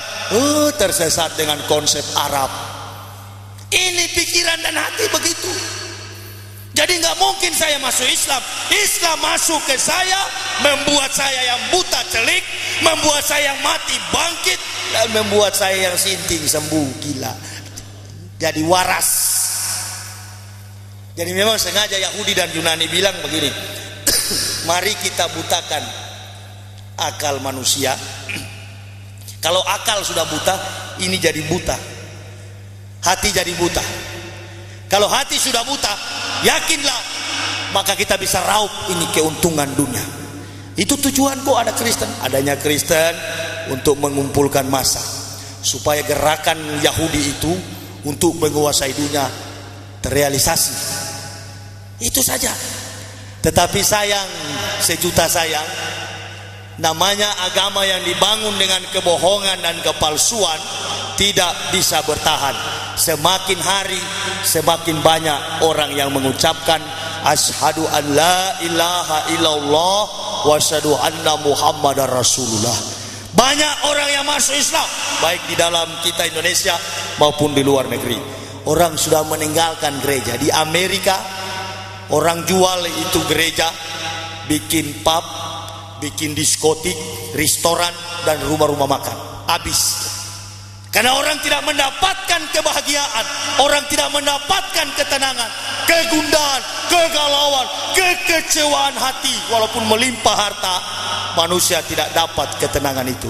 tersesat dengan konsep Arab. Ini pikiran dan hati begitu. Jadi nggak mungkin saya masuk Islam. Islam masuk ke saya, membuat saya yang buta celik, membuat saya yang mati bangkit, dan membuat saya yang sinting sembuh gila, jadi waras. Jadi memang sengaja Yahudi dan Yunani bilang begini, mari kita butakan akal manusia. Kalau akal sudah buta, ini jadi buta, hati jadi buta. Kalau hati sudah buta, yakinlah, maka kita bisa raup ini keuntungan dunia. Itu tujuan kok ada Kristen. Adanya Kristen untuk mengumpulkan massa, supaya gerakan Yahudi itu untuk menguasai dunia terrealisasi. Itu saja. Tetapi sayang, sejuta sayang, namanya agama yang dibangun dengan kebohongan dan kepalsuan tidak bisa bertahan. Semakin hari semakin banyak orang yang mengucapkan asyhadu an la ilaha illallah wa asyhadu anna muhammadar rasulullah. Banyak orang yang masuk Islam, baik di dalam kita Indonesia maupun di luar negeri. Orang sudah meninggalkan gereja. Di Amerika orang jual itu gereja, bikin pub, bikin diskotik, restoran, dan rumah-rumah makan. Habis. Karena orang tidak mendapatkan kebahagiaan, orang tidak mendapatkan ketenangan, kegundahan, kegalauan, kekecewaan hati. Walaupun melimpah harta, manusia tidak dapat ketenangan itu.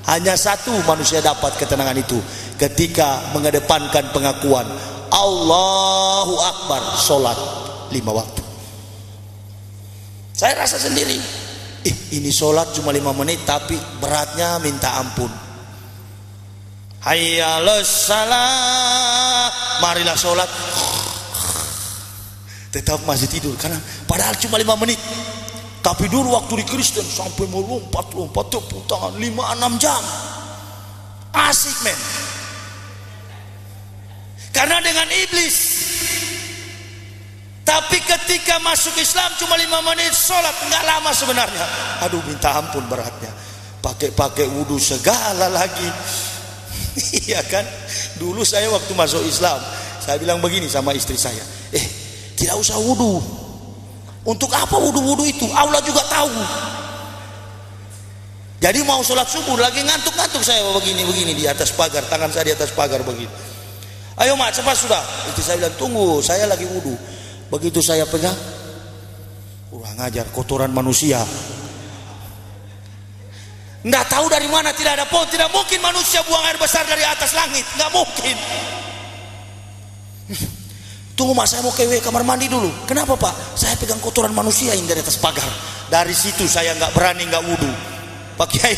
Hanya satu manusia dapat ketenangan itu, ketika mengedepankan pengakuan Allahu Akbar, sholat 5 waktu. Saya rasa sendiri, ini sholat cuma 5 menit, tapi beratnya minta ampun. Hayya 'alas shalah, marilah sholat, tetap masih tidur, karena padahal cuma 5 menit. Tapi dulu waktu di Kristen sampai melompat tepuk tangan 5-6 jam. Asik men. Karena dengan iblis. Tapi ketika masuk Islam cuma 5 menit sholat, enggak lama sebenarnya. Aduh minta ampun beratnya. Pakai wudhu segala lagi. Iya kan? Dulu saya waktu masuk Islam, saya bilang begini sama istri saya, tidak usah wudhu. Untuk apa wudhu-wudhu itu? Allah juga tahu. Jadi mau sholat subuh lagi ngantuk-ngantuk saya begini di atas pagar, tangan saya di atas pagar begini. Ayo mak cepat sudah. Istri saya bilang tunggu, saya lagi wudhu. Begitu saya pegang, kurang ajar, kotoran manusia. Nggak tahu dari mana, tidak ada pohon. Tidak mungkin manusia buang air besar dari atas langit, nggak mungkin. Tunggu mak, saya mau ke kamar mandi dulu. Kenapa pak? Saya pegang kotoran manusia yang dari atas pagar. Dari situ saya nggak berani nggak wudhu. Pak Kiai,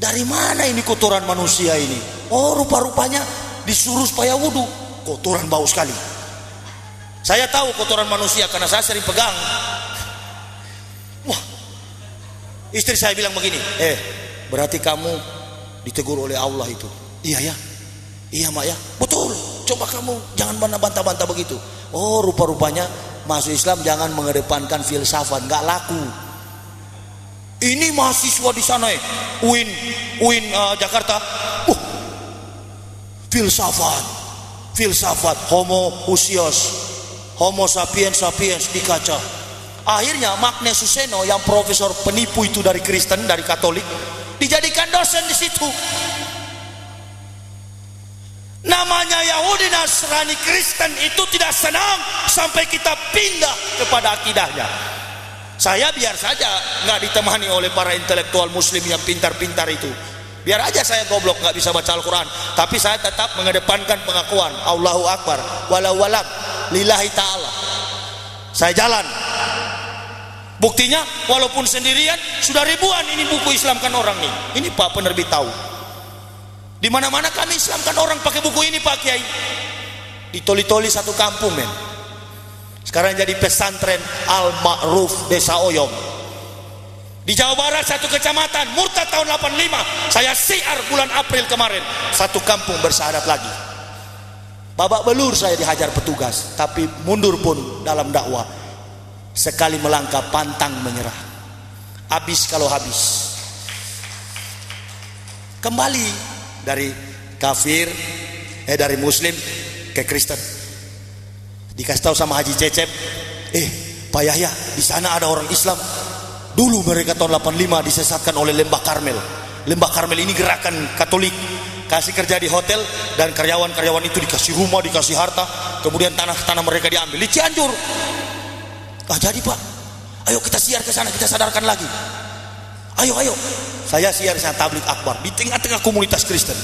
dari mana ini kotoran manusia ini? Oh, rupa-rupanya disuruh supaya wudhu. Kotoran bau sekali. Saya tahu kotoran manusia karena saya sering pegang. Wah, istri saya bilang begini, berarti kamu ditegur oleh Allah itu. Iya ya, iya mak ya, betul. Coba kamu jangan bantah-bantah begitu. Oh, rupa-rupanya masuk Islam jangan mengedepankan filsafat, nggak laku. Ini mahasiswa di sana UIN Jakarta, filsafat Homo sapiens di kaca. Akhirnya Magne Suseno yang profesor penipu itu dari Kristen, dari Katolik, dijadikan dosen di situ. Namanya Yahudi, Nasrani, Kristen itu tidak senang sampai kita pindah kepada akidahnya. Saya biar saja nggak ditemani oleh para intelektual muslim yang pintar-pintar itu. Biar aja saya goblok nggak bisa baca Al-Quran, tapi saya tetap mengedepankan pengakuan Allahu Akbar walau walam lillahi ta'ala. Saya jalan. Buktinya walaupun sendirian sudah ribuan ini buku Islamkan orang nih. Ini Pak penerbit tahu. Di mana-mana kami Islamkan orang pakai buku ini Pak Kiai. Ditoli-toli satu kampung men. Sekarang jadi pesantren Al-Ma'ruf Desa Oyong. Di Jawa Barat satu kecamatan murtad tahun 85. Saya siar bulan April kemarin. Satu kampung bersyahadat lagi. Babak belur saya dihajar petugas, tapi mundur pun dalam dakwah. Sekali melangkah pantang menyerah. Habis kalau habis. Kembali dari kafir, dari muslim ke Kristen. Dikasih tahu sama Haji Cecep, Pak Yahya, di sana ada orang Islam. Dulu mereka tahun 85 disesatkan oleh Lembah Karmel. Lembah Karmel ini gerakan Katolik. Kasih kerja di hotel dan karyawan-karyawan itu dikasih rumah, dikasih harta, kemudian tanah mereka diambil di Cianjur. Jadi Pak, ayo kita siar ke sana, kita sadarkan lagi. Ayo. Saya siar sana tabligh akbar di tengah-tengah komunitas Kristen.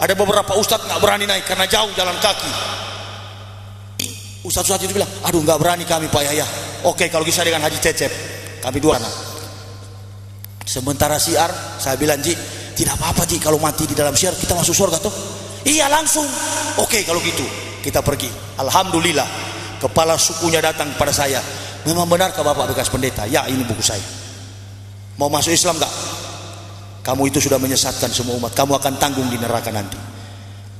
Ada beberapa ustadz nggak berani naik karena jauh jalan kaki. Ustadz itu bilang, aduh nggak berani kami Pak Yahya. Oke, kalau bisa dengan Haji Cecep, kami dua anak. Sementara siar, saya bilang Ji, tidak apa-apa Ji, kalau mati di dalam siar kita masuk surga tuh. Iya langsung. Oke, kalau gitu kita pergi. Alhamdulillah, kepala sukunya datang kepada saya. Memang benarkah Bapak bekas pendeta? Ya, ini buku saya. Mau masuk Islam enggak? Kamu itu sudah menyesatkan semua umat, kamu akan tanggung di neraka nanti.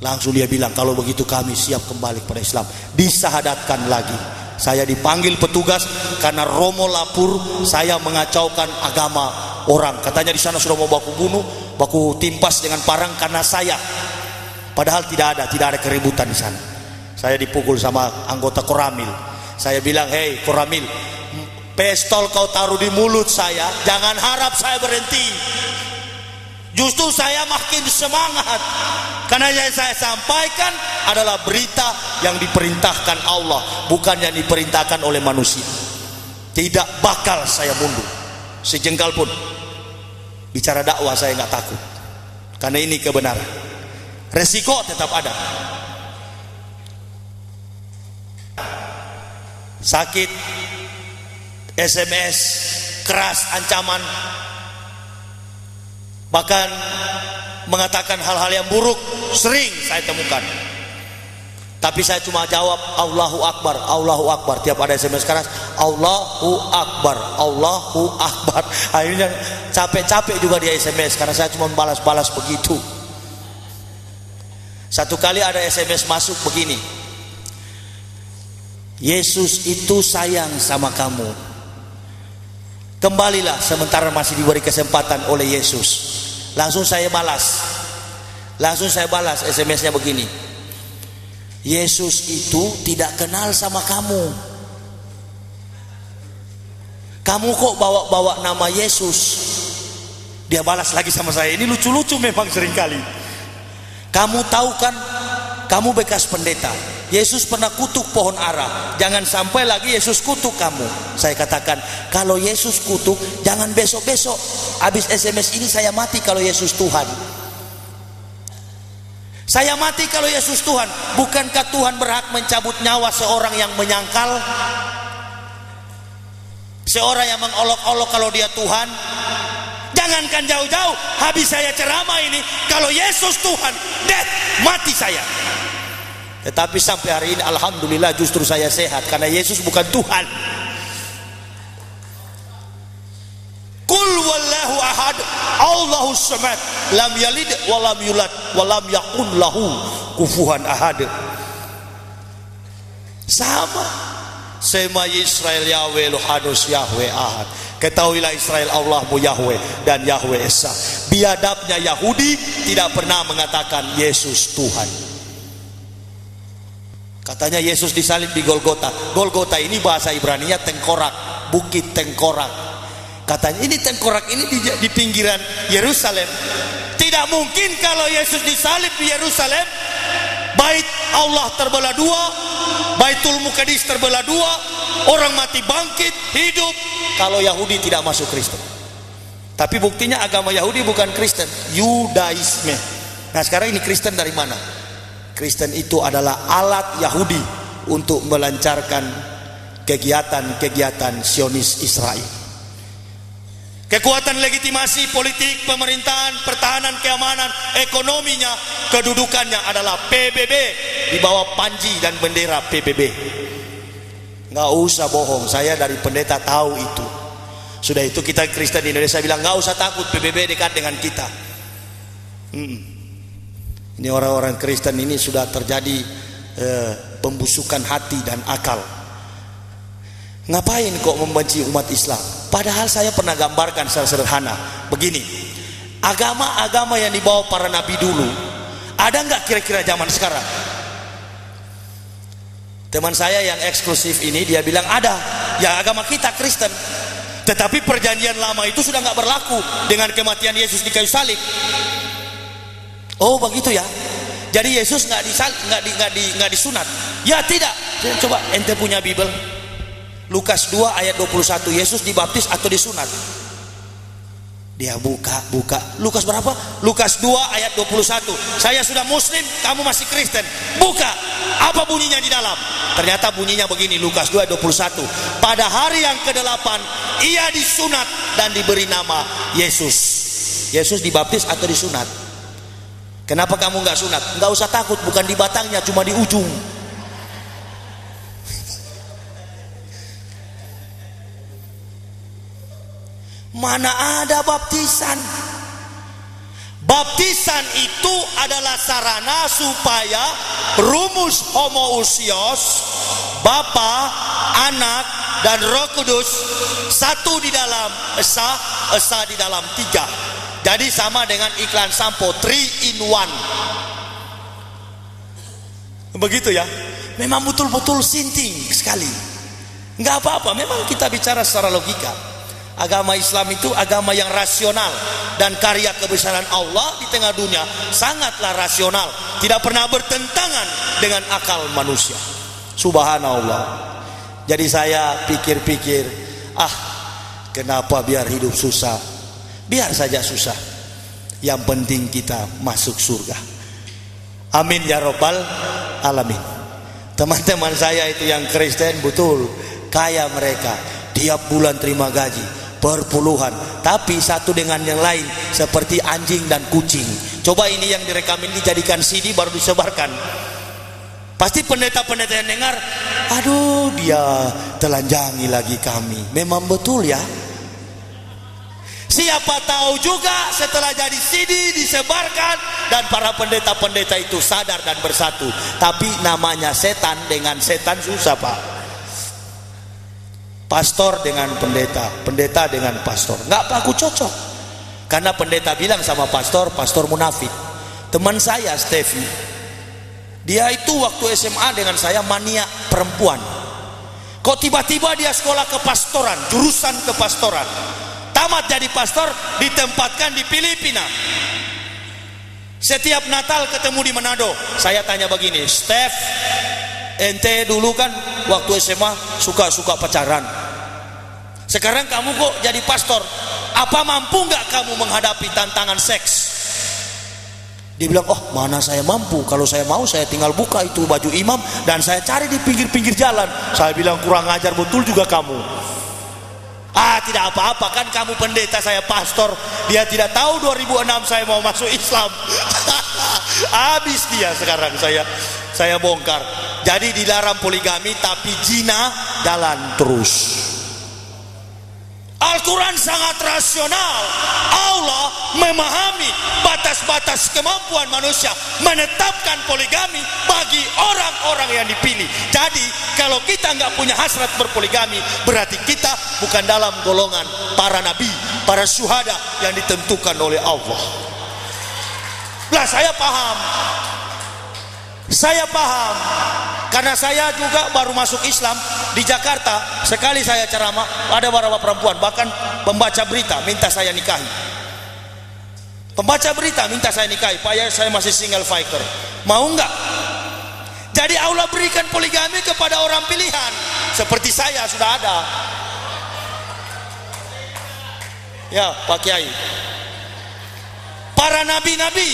Langsung dia bilang, kalau begitu kami siap kembali kepada Islam. Disahadatkan lagi. Saya dipanggil petugas karena Romo lapor saya mengacaukan agama orang. Katanya di sana sudah mau baku bunuh, baku timpas dengan parang karena saya. Padahal tidak ada keributan di sana. Saya dipukul sama anggota Koramil. Saya bilang, hei Koramil, pistol kau taruh di mulut saya, jangan harap saya berhenti. Justru saya makin semangat karena yang saya sampaikan adalah berita yang diperintahkan Allah, bukan yang diperintahkan oleh manusia. Tidak bakal saya mundur sejengkal pun. Bicara dakwah saya nggak takut karena ini kebenaran. Resiko tetap ada. Sakit, SMS keras, ancaman, bahkan mengatakan hal-hal yang buruk sering saya temukan. Tapi saya cuma jawab Allahu Akbar, Allahu Akbar. Tiap ada SMS keras, Allahu Akbar, Allahu Akbar. Akhirnya capek-capek juga dia SMS karena saya cuma balas-balas begitu. Satu kali ada SMS masuk begini, Yesus itu sayang sama kamu, kembalilah sementara masih diberi kesempatan oleh Yesus. Langsung saya balas SMS-nya begini, Yesus itu tidak kenal sama kamu. Kamu kok bawa-bawa nama Yesus? Dia balas lagi sama saya, ini lucu-lucu memang seringkali. Kamu tahu kan, kamu bekas pendeta, Yesus pernah kutuk pohon ara, jangan sampai lagi Yesus kutuk kamu. Saya katakan, kalau Yesus kutuk jangan besok-besok, habis SMS ini saya mati kalau Yesus Tuhan. Saya mati kalau Yesus Tuhan. Bukankah Tuhan berhak mencabut nyawa seorang yang menyangkal, seorang yang mengolok-olok kalau dia Tuhan? Jangankan jauh-jauh, habis saya ceramah ini, kalau Yesus Tuhan, death, mati saya. Tetapi sampai hari ini alhamdulillah justru saya sehat, karena Yesus bukan Tuhan. Qul wallahu ahad, Allahus samad, lam yalid walam yulad walam yakun lahu kufuwan ahad. Sama. Sema Israel Yahweh Elohadus Yahweh ahad. Ketahuilah Israel, Allahmu Yahweh dan Yahweh Esa. Biadabnya Yahudi tidak pernah mengatakan Yesus Tuhan. Katanya Yesus disalib di Golgota. Golgota ini bahasa Ibraninya tengkorak, bukit tengkorak. Katanya ini tengkorak ini di pinggiran Yerusalem. Tidak mungkin kalau Yesus disalib di Yerusalem, bait Allah terbelah dua, Baitul Muqaddis terbelah dua, orang mati bangkit hidup, kalau Yahudi tidak masuk Kristen. Tapi buktinya agama Yahudi bukan Kristen, Yudaisme. Nah sekarang ini Kristen dari mana? Kristen itu adalah alat Yahudi untuk melancarkan kegiatan-kegiatan Zionis Israel. Kekuatan legitimasi politik, pemerintahan, pertahanan, keamanan, ekonominya, kedudukannya adalah PBB, di bawah panji dan bendera PBB. Nggak usah bohong, saya dari pendeta tahu itu. Sudah itu kita Kristen di Indonesia bilang nggak usah takut, PBB dekat dengan kita. Ini orang-orang Kristen ini sudah terjadi pembusukan hati dan akal. Ngapain kok membenci umat Islam? Padahal saya pernah gambarkan secara sederhana begini, agama-agama yang dibawa para nabi dulu ada nggak kira-kira zaman sekarang? Teman saya yang eksklusif ini dia bilang ada. Ya agama kita Kristen, tetapi perjanjian lama itu sudah nggak berlaku dengan kematian Yesus di kayu salib. Oh begitu ya. Jadi Yesus nggak disunat? Ya tidak. Coba ente punya Bible. Lukas 2 ayat 21, Yesus dibaptis atau disunat? Dia buka. Lukas berapa? Lukas 2 ayat 21. Saya sudah muslim, kamu masih Kristen. Buka. Apa bunyinya di dalam? Ternyata bunyinya begini, Lukas 2 ayat 21. Pada hari yang ke-8 ia disunat dan diberi nama Yesus. Yesus dibaptis atau disunat? Kenapa kamu nggak sunat? Nggak usah takut, bukan di batangnya, cuma di ujung. Mana ada baptisan? Baptisan itu adalah sarana supaya rumus homoousios, Bapa, Anak, dan Roh Kudus satu di dalam Esa, Esa di dalam tiga. Jadi sama dengan iklan sampo 3 in 1. Begitu ya. Memang betul-betul sinting sekali. Nggak apa-apa, memang kita bicara secara logika. Agama Islam itu agama yang rasional, dan karya kebesaran Allah di tengah dunia sangatlah rasional, tidak pernah bertentangan dengan akal manusia. Subhanallah. Jadi saya pikir-pikir, kenapa biar hidup susah? Biar saja susah, yang penting kita masuk surga. Amin ya rabbal alamin. Teman-teman saya itu yang Kristen betul kaya, mereka tiap bulan terima gaji berpuluhan, tapi satu dengan yang lain seperti anjing dan kucing. Coba ini yang direkam ini dijadikan CD baru disebarkan. Pasti pendeta-pendeta yang dengar, aduh dia telanjangi lagi kami. Memang betul ya. Siapa tahu juga setelah jadi CD disebarkan dan para pendeta-pendeta itu sadar dan bersatu. Tapi namanya setan dengan setan susah pak. Pastor dengan pendeta, pendeta dengan pastor, nggak baku cocok. Karena pendeta bilang sama pastor, pastor munafik. Teman saya Steffi, dia itu waktu SMA dengan saya mania perempuan. Kok tiba-tiba dia sekolah kepastoran, jurusan kepastoran, tamat jadi pastor, ditempatkan di Filipina. Setiap Natal ketemu di Manado. Saya tanya begini, Steph, ente dulu kan waktu SMA suka-suka pacaran. Sekarang kamu kok jadi pastor? Apa mampu nggak kamu menghadapi tantangan seks? Dia bilang, oh mana saya mampu, kalau saya mau saya tinggal buka itu baju imam dan saya cari di pinggir-pinggir jalan. Saya bilang, kurang ajar betul juga kamu. Tidak apa-apa, kan kamu pendeta, saya pastor. Dia tidak tahu 2006 saya mau masuk Islam. Habis dia sekarang, saya bongkar. Jadi dilarang poligami, tapi zina jalan terus. Al-Quran sangat rasional. Allah memahami batas-batas kemampuan manusia, menetapkan poligami bagi orang-orang yang dipilih. Jadi kalau kita nggak punya hasrat berpoligami, berarti kita bukan dalam golongan para nabi, para syuhada yang ditentukan oleh Allah. Lah saya paham, karena saya juga baru masuk Islam di Jakarta. Sekali saya ceramah, ada beberapa perempuan, bahkan pembaca berita minta saya nikahi. Pembaca berita minta saya nikahi, Pak ya, saya masih single fighter, mau nggak? Jadi Allah berikan poligami kepada orang pilihan, seperti saya sudah ada. Ya Pak Kiai, para nabi-nabi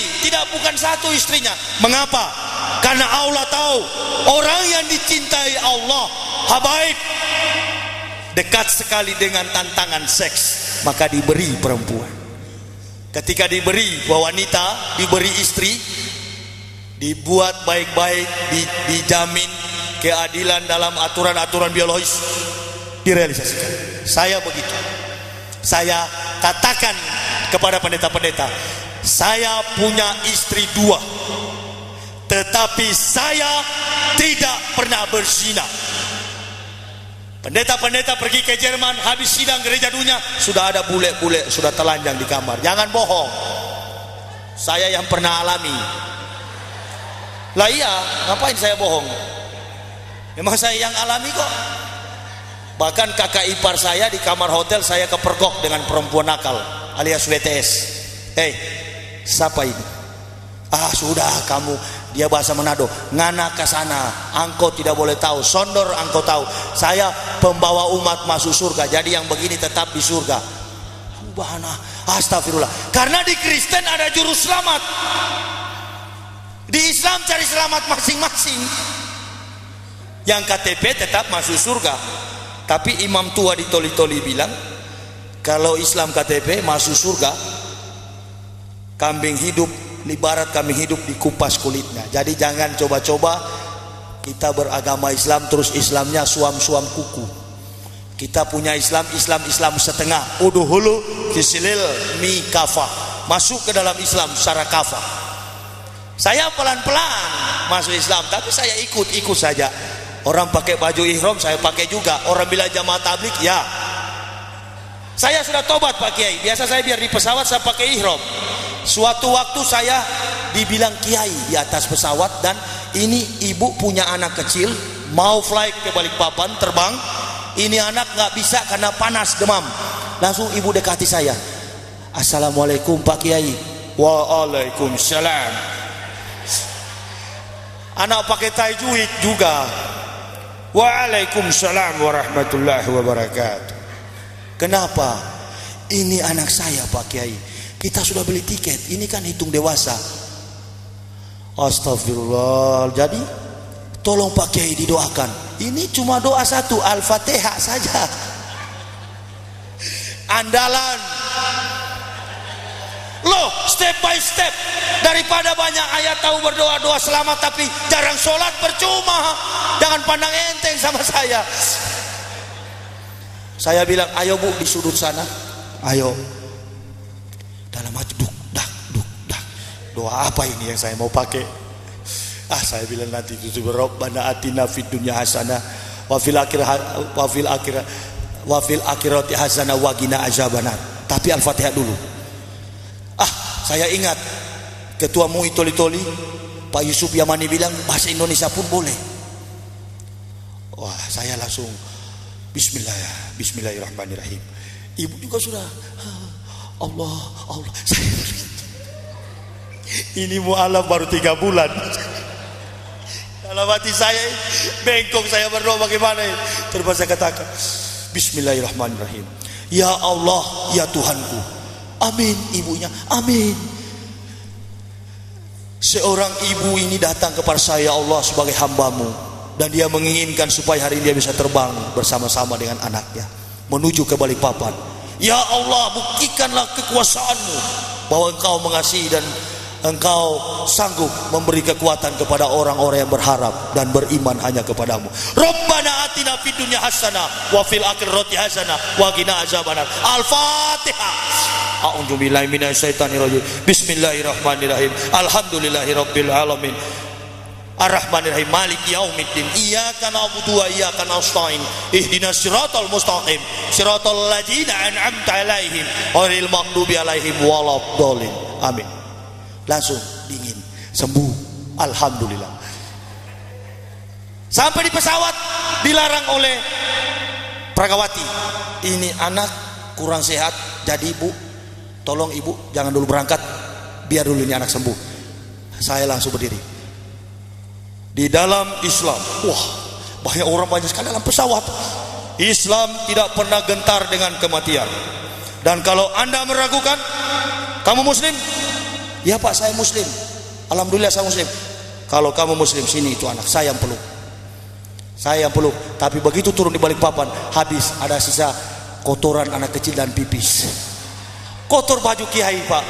bukan satu istrinya. Mengapa? Karena Allah tahu orang yang dicintai Allah, habaib, dekat sekali dengan tantangan seks, maka diberi perempuan. Ketika diberi wanita, diberi istri, dibuat baik-baik, dijamin keadilan dalam aturan-aturan biologis, direalisasikan. Saya begitu. Saya katakan kepada pendeta-pendeta, saya punya istri 2, tetapi saya tidak pernah berzina. Pendeta-pendeta pergi ke Jerman, habis sidang gereja dunia, sudah ada bule-bule sudah telanjang di kamar. Jangan bohong, saya yang pernah alami. Lah iya, ngapain saya bohong? Memang saya yang alami kok. Bahkan kakak ipar saya di kamar hotel saya kepergok dengan perempuan nakal alias WTS. Siapa ini? Sudah kamu, dia bahasa Manado, ngana ke sana, engkau tidak boleh tahu, sondor engkau tahu. Saya pembawa umat masuk surga, jadi yang begini tetap di surga. Subhanallah, astagfirullah. Karena di Kristen ada juru selamat, di Islam cari selamat masing-masing. Yang KTP tetap masuk surga, tapi imam tua di Toli-Toli bilang, kalau Islam KTP masuk surga, kambing hidup, ibarat kambing hidup dikupas kulitnya. Jadi jangan coba-coba kita beragama Islam terus Islamnya suam-suam kuku. Kita punya Islam setengah, uduhulu kisilil mi kafah, masuk ke dalam Islam secara kafah. Saya pelan-pelan masuk Islam, tapi saya ikut saja. Orang pakai baju ihram, saya pakai juga. Orang bilang jamaah tabligh, ya. Saya sudah tobat Pak Kiai. Biasa saya biar di pesawat saya pakai ihram. Suatu waktu saya dibilang kiai di atas pesawat, dan ini ibu punya anak kecil mau flight ke Balikpapan, terbang. Ini anak nggak bisa karena panas, demam. Langsung ibu dekati saya. Assalamualaikum Pak Kiai. Waalaikumsalam. Anak pakai tajwid juga. Waalaikumsalam warahmatullahi wabarakatuh. Kenapa? Ini anak saya Pak Kiai. Kita sudah beli tiket, ini kan hitung dewasa. Astagfirullah. Jadi tolong Pak Kiai didoakan. Ini cuma doa satu, Al-Fatihah saja. Andalan. Loh, step by step. Daripada banyak ayat tahu berdoa-doa selamat tapi jarang sholat, percuma. Jangan pandang enteng sama saya. Saya bilang, ayo Bu di sudut sana. Ayo. Dalam hati duk dak. Doa apa ini yang saya mau pakai? Saya bilang nanti itu Rabbana atina fid dunya hasanah wa fil akhirati hasanah wa qina azabannar. Tapi Al-Fatihah dulu. Saya ingat Ketua MUI Toli-Toli Pak Yusuf Yamani bilang bahasa Indonesia pun boleh. Wah, saya langsung Bismillahirrahmanirrahim. Ibu juga sudah Allah. Ini mu'alaf baru 3 bulan. Dalam hati saya bengkok, saya berdoa bagaimana. Terus saya katakan Bismillahirrahmanirrahim. Ya Allah, ya Tuhanku. Amin. Ibunya amin. Seorang ibu ini datang kepada saya, Allah, sebagai hambamu, dan dia menginginkan supaya hari ini dia bisa terbang bersama-sama dengan anaknya menuju ke Balikpapan. Ya Allah, buktikanlah kekuasaanmu bahwa engkau mengasihi dan engkau sanggup memberi kekuatan kepada orang-orang yang berharap dan beriman hanya kepadamu. Rabbana atina fid dunya hasanah wa fil akhirati hasanah wa qina azabannar. Al-Fatihah. A'udzu billahi minasyaitonir rajim. Bismillahirrahmanirrahim. Alhamdulillahirabbil alamin. Ar-Rahmanir-Rahim. Maliki yaumiddin. Iyyaka na'budu wa iyyaka nasta'in. Ihdinas siratal mustaqim. Siratal ladzina an'amta 'alaihim ghairil maghdubi 'alaihim waladdallin. Amin. Langsung dingin, sembuh, alhamdulillah. Sampai di pesawat dilarang oleh Prakawati, ini anak kurang sehat, jadi ibu, tolong ibu jangan dulu berangkat, biar dulu ini anak sembuh. Saya langsung berdiri. Di dalam Islam, wah, banyak sekali dalam pesawat. Islam tidak pernah gentar dengan kematian. Dan kalau Anda meragukan, kamu muslim? Ya Pak, saya muslim. Alhamdulillah saya muslim. Kalau kamu muslim, sini itu anak saya yang peluk. Saya yang peluk. Tapi begitu turun di Balikpapan, habis ada sisa kotoran anak kecil dan pipis. Kotor baju kiai Pak.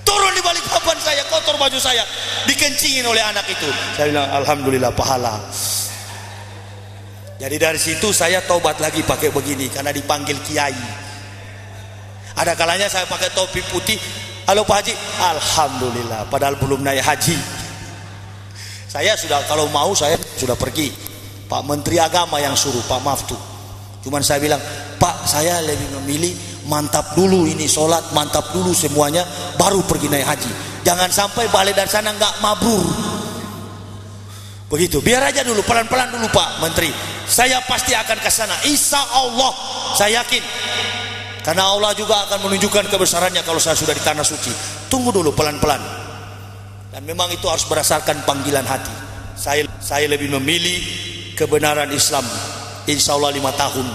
Turun di Balikpapan saya, kotor baju saya, dikencingin oleh anak itu. Saya bilang alhamdulillah, pahala. Jadi dari situ saya taubat lagi pakai begini karena dipanggil kiai. Ada kalanya saya pakai topi putih. Halo Pak Haji, alhamdulillah, padahal belum naik haji. Saya sudah, kalau mau saya sudah pergi. Pak Menteri Agama yang suruh, Pak Maftu. Cuman saya bilang, Pak, saya lebih memilih mantap dulu ini sholat, mantap dulu semuanya, baru pergi naik haji. Jangan sampai balik dari sana nggak mabrur. Begitu, biar aja dulu, pelan-pelan dulu Pak Menteri. Saya pasti akan ke sana, insya Allah, saya yakin. Karena Allah juga akan menunjukkan kebesarannya kalau saya sudah di tanah suci. Tunggu dulu pelan-pelan. Dan memang itu harus berdasarkan panggilan hati. Saya lebih memilih kebenaran Islam. Insya Allah 5 tahun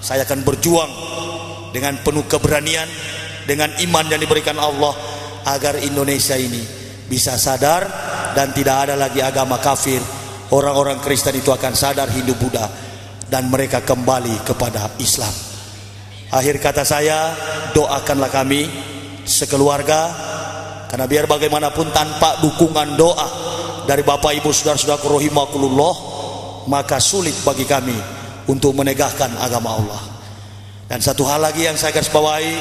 saya akan berjuang dengan penuh keberanian, dengan iman yang diberikan Allah, agar Indonesia ini bisa sadar dan tidak ada lagi agama kafir. Orang-orang Kristen itu akan sadar, Hindu, Buddha, dan mereka kembali kepada Islam. Akhir kata saya, doakanlah kami sekeluarga, karena biar bagaimanapun tanpa dukungan doa dari Bapak Ibu saudara-saudaraku rahimakumullah, maka sulit bagi kami untuk menegakkan agama Allah. Dan satu hal lagi yang saya garis bawahi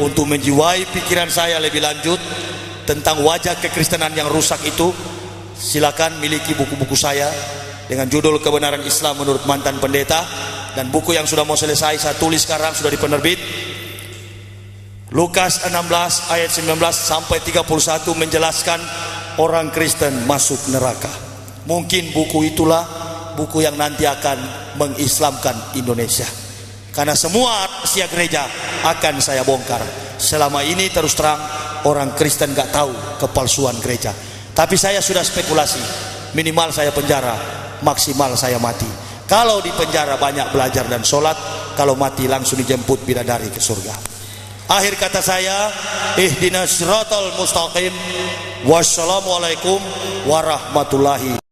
untuk menjiwai pikiran saya lebih lanjut tentang wajah kekristenan yang rusak itu, silakan miliki buku-buku saya dengan judul Kebenaran Islam Menurut Mantan Pendeta. Dan buku yang sudah mau selesai saya tulis sekarang, sudah di penerbit. Lukas 16 ayat 19 sampai 31 menjelaskan orang Kristen masuk neraka. Mungkin buku itulah buku yang nanti akan mengislamkan Indonesia. Karena semua rahasia gereja akan saya bongkar. Selama ini terus terang orang Kristen gak tahu kepalsuan gereja. Tapi saya sudah spekulasi, minimal saya penjara, maksimal saya mati. Kalau di penjara banyak belajar dan sholat, kalau mati langsung dijemput bidadari ke surga. Akhir kata saya, ihdinas siratal mustaqim. Wassalamualaikum warahmatullahi